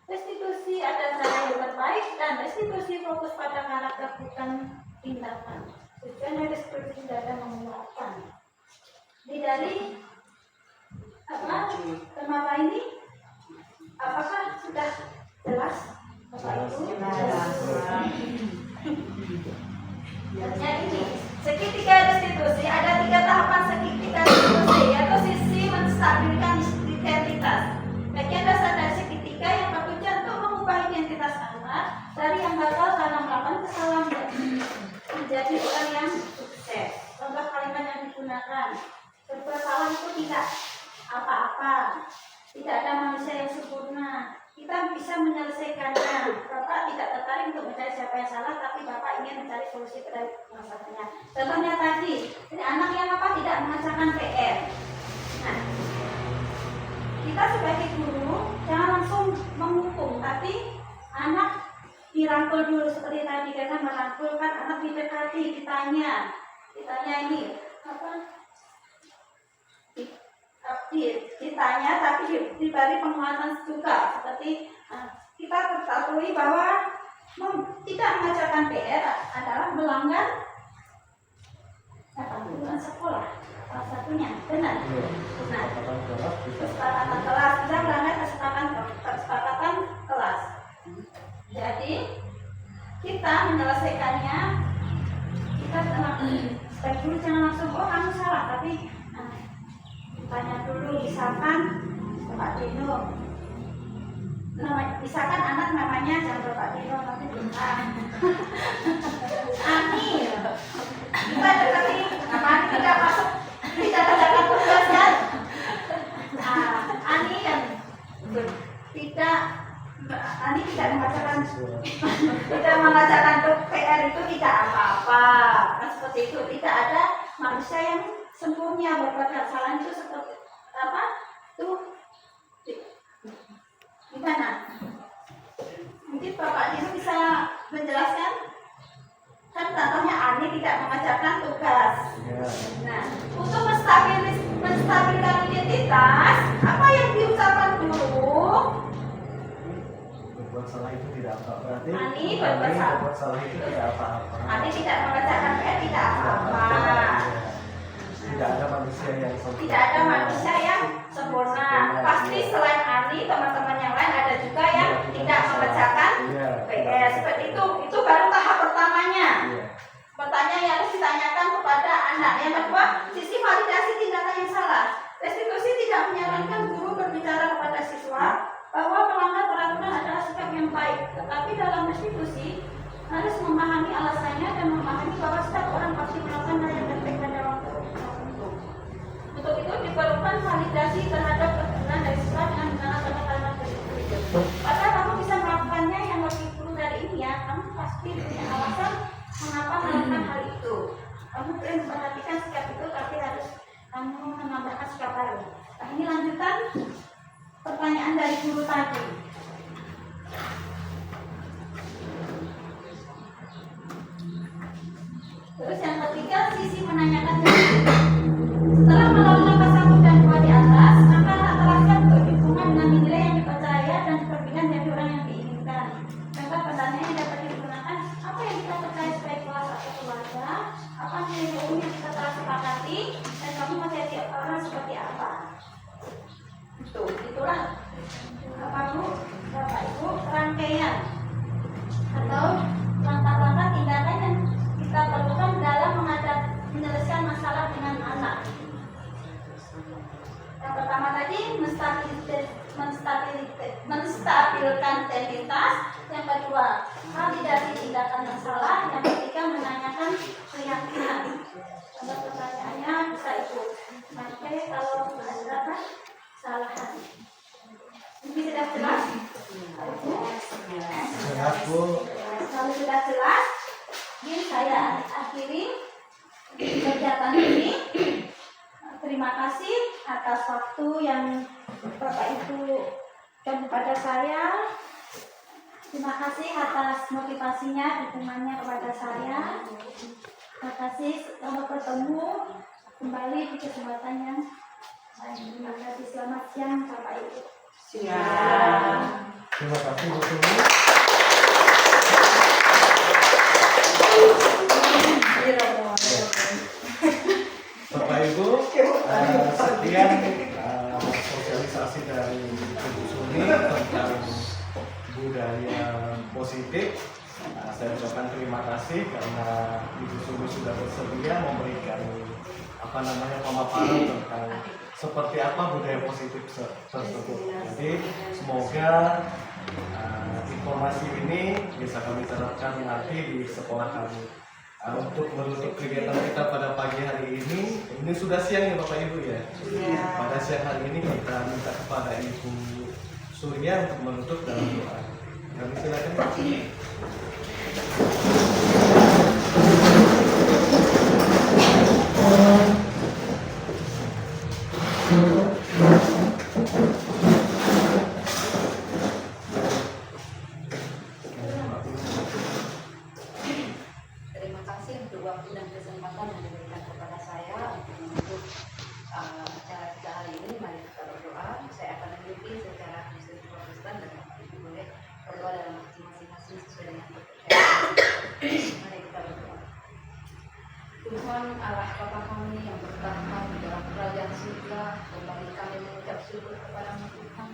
Restitusi ada cara yang terbaik, dan restitusi fokus pada karakter bukan tindakan. Tujuannya restitusi tidak ada menguatkan. Ini dari tema ini, apakah sudah jelas Bapak Ibu? Artinya ini, segitiga restitusi, ada 3 tahapan segitiga restitusi, yaitu sisi menstabilkan identitas. Bagian dasar dari segitiga yang bertujuan untuk mengubah identitas anak dari yang gagal karena melakukan kesalahan menjadi orang yang sukses. Contoh kalimat yang digunakan, berbuat salah itu tidak apa-apa, tidak ada manusia yang sempurna, kita bisa menyelesaikannya. Bapak tidak tertarik untuk mencari siapa yang salah, tapi Bapak ingin mencari solusi dari masalahnya. Contohnya tadi, ini anak yang tidak mengerjakan PR. Nah, kita sebagai guru jangan langsung menghukum, tapi anak dirangkul dulu seperti tadi, karena merangkul kan anak didekati, ditanya ini ditanya tapi diberi penguatan juga, seperti kita ketahui bahwa tidak mengerjakan PR adalah melanggar aturan sekolah, salah satunya benar. Nah, kesepakatan kelas, bisa melanggar kesepakatan kelas. Jadi kita menyelesaikannya, kita sebagai guru jangan langsung kamu salah, tapi tanya dulu. Misalkan Pak Dino, misalkan anak namanya jangan Pak Dino, nanti Ani, kita dekati, Ani tidak masuk, tidak kerjakan tugas kan? Ani yang tidak mengajarkan PR itu tidak apa-apa, kan seperti itu. Tidak ada manusia yang sempurna, berbuat kesalahan itu seperti apa? Tuh gimana? Mungkin Bapak Dino bisa menjelaskan? Kan contohnya Ani tidak mengajarkan tugas. Nah, untuk menstabilkan identitas, apa yang diucapkan guru? Berbuat salah itu tidak apa-apa. Berarti Ani berbuat salah itu tidak apa-apa. Ani tidak mengerjakan PR tidak apa-apa. Tidak ada manusia yang sempurna. Tidak ada manusia yang sempurna. Pasti selain Ani, teman-teman yang lain ada juga yang tidak mengerjakan PR. Seperti itu. Itu baru tahap pertamanya. Pertanyaan yang harus ditanyakan kepada anak. Yang kedua, sisi validasi tindakan yang salah. Restitusi tidak menyarankan guru berbicara kepada siswa bahwa melanggar peraturan adalah sikap yang baik. Tetapi dalam restitusi harus memahami alasannya dan memahami bahwa setiap orang pasti melakukan hal yang terbaik pada waktu tertentu. Untuk itu diperlukan validasi terhadap perkenalan dari siswa dengan menggunakan kalimat berikut. Padahal kamu bisa melakukannya, yang lebih perlu dari ini ya, kamu pasti punya alasan mengapa melakukan hal itu. Kamu boleh memperhatikan sikap itu, tapi harus kamu menambahkan sikap baru. Nah, ini lanjutan pertanyaan dari guru tadi. Terus yang ketiga, sisi menanyakan diri. Setelah melalui langkah 1 dan 2 di atas, maka anak telah siap untuk dukungan dengan nilai yang dipercaya dan diperbinan dari orang yang diinginkan. Maka pertanyaan yang dapat digunakan, apa yang kita percaya sebagai kelas atau keluarga, apa nilai umum yang kita telah sepakati, dan kamu menjadi orang seperti apa. Itulah Bapak Ibu rangkaian atau langkah-langkah tindakan yang kita perlukan dalam menyelesaikan masalah dengan anak. Yang pertama tadi menstabilkan identitas. Yang kedua, validasi tindakan yang salah. Yang ketiga, menanyakan keyakinan. Untuk pertanyaannya bisa itu. Sampai kalau ada kesalahan. Ini sudah jelas? Jelas, Bu. kalau sudah jelas, ini saya akhiri kegiatan ini. Terima kasih atas waktu yang Bapak Ibu berikan kepada saya. Terima kasih atas motivasinya, dukungannya kepada saya. Terima kasih, selamat bertemu kembali di kesempatan yang lain. Terima kasih, selamat siang Bapak Ibu. Siap. Terima kasih Bu Sumi. Bapak Ibu, sekian sosialisasi dari Ibu Sumi tentang budaya positif. Saya ucapkan terima kasih karena Ibu Sumi sudah bersedia memberikan pemaparan tentang seperti apa budaya positif tersebut. Jadi semoga informasi ini bisa kami terapkan nanti di sekolah kami. Untuk menutup kegiatan kita pada pagi hari ini sudah siang ya Bapak Ibu ya. Pada siang hari ini kita minta kepada Ibu Surya untuk menutup dalam doa. Kami silakan. Terima kasih untuk waktu dan kesempatan yang diberikan kepada saya untuk menutup acara kita hari ini. Mari kita berdoa. Saya akan mengikuti secara Kristen Protestan dan Ibu boleh berdoa dalam hati masing-masing sesuai dengan kepercayaan. Mari kita berdoa. Tuhan Allah Bapa kami yang bertahta di dalam kerajaan surga, kembali kami mengucap syukur kepadamu Tuhan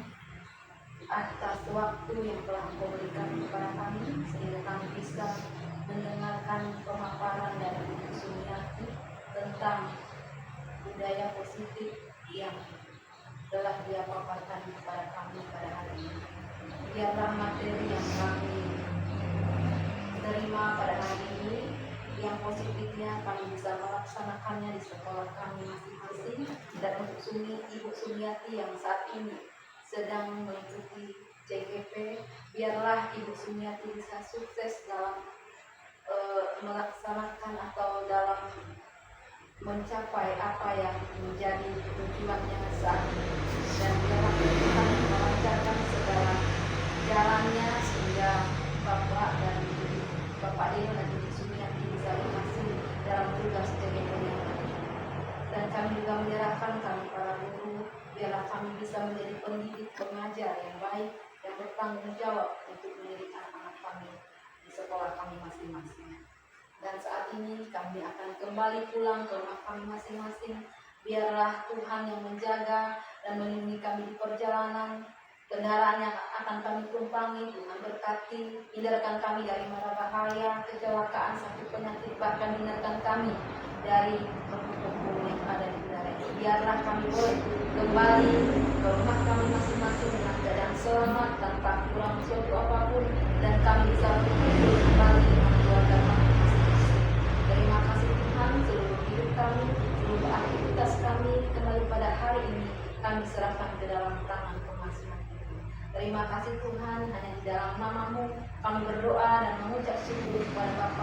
atas waktu yang telah Engkau berikan kepada kami sehingga kami bisa mendengarkan pemaparan dari Ibu Sumiati tentang budaya positif yang telah Dia paparkan kepada kami pada hari ini. Biarlah materi yang kami terima pada hari ini yang positifnya kami bisa melaksanakannya di sekolah kami masing-masing, dan untuk Ibu Sumiati yang saat ini sedang mengikuti JGP, biarlah Ibu Sumiati bisa sukses dalam melaksanakan atau dalam mencapai apa yang menjadi tujuannya saat ini, dan biarlah Tuhan melancarkan segala jalannya sehingga Bapak dan Bapak Dino dan Ibu Sumiati bisa berhasil dalam tugas JGP-nya. Dan kami juga menyerahkan kami para guru, biarlah kami bisa menjadi pendidik pengajar yang baik, yang bertanggung jawab untuk mendidik anak-anak kami di sekolah kami masing-masing. Dan saat ini kami akan kembali pulang ke rumah kami masing-masing. Biarlah Tuhan yang menjaga dan melindungi kami di perjalanan. Kendaraan yang akan kami tumpangi, Tuhan berkati, hindarkan kami dari mara bahaya, kecelakaan, sakit penyakit, bahkan hindarkan kami dari pembunuh yang ada di udara ini. Biarlah kami boleh kembali ke rumah kami masing-masing dengan keadaan selamat tanpa kurang suatu apapun, dan kami bisa berkumpul kembali dengan keluarga kami masing-masing. Terima kasih Tuhan, seluruh hidup kami, seluruh aktivitas kami kembali pada hari ini kami serahkan ke dalam tangan masing-masing. Terima kasih Tuhan, hanya di dalam nama-Mu kami berdoa dan mengucap syukur kepada Bapa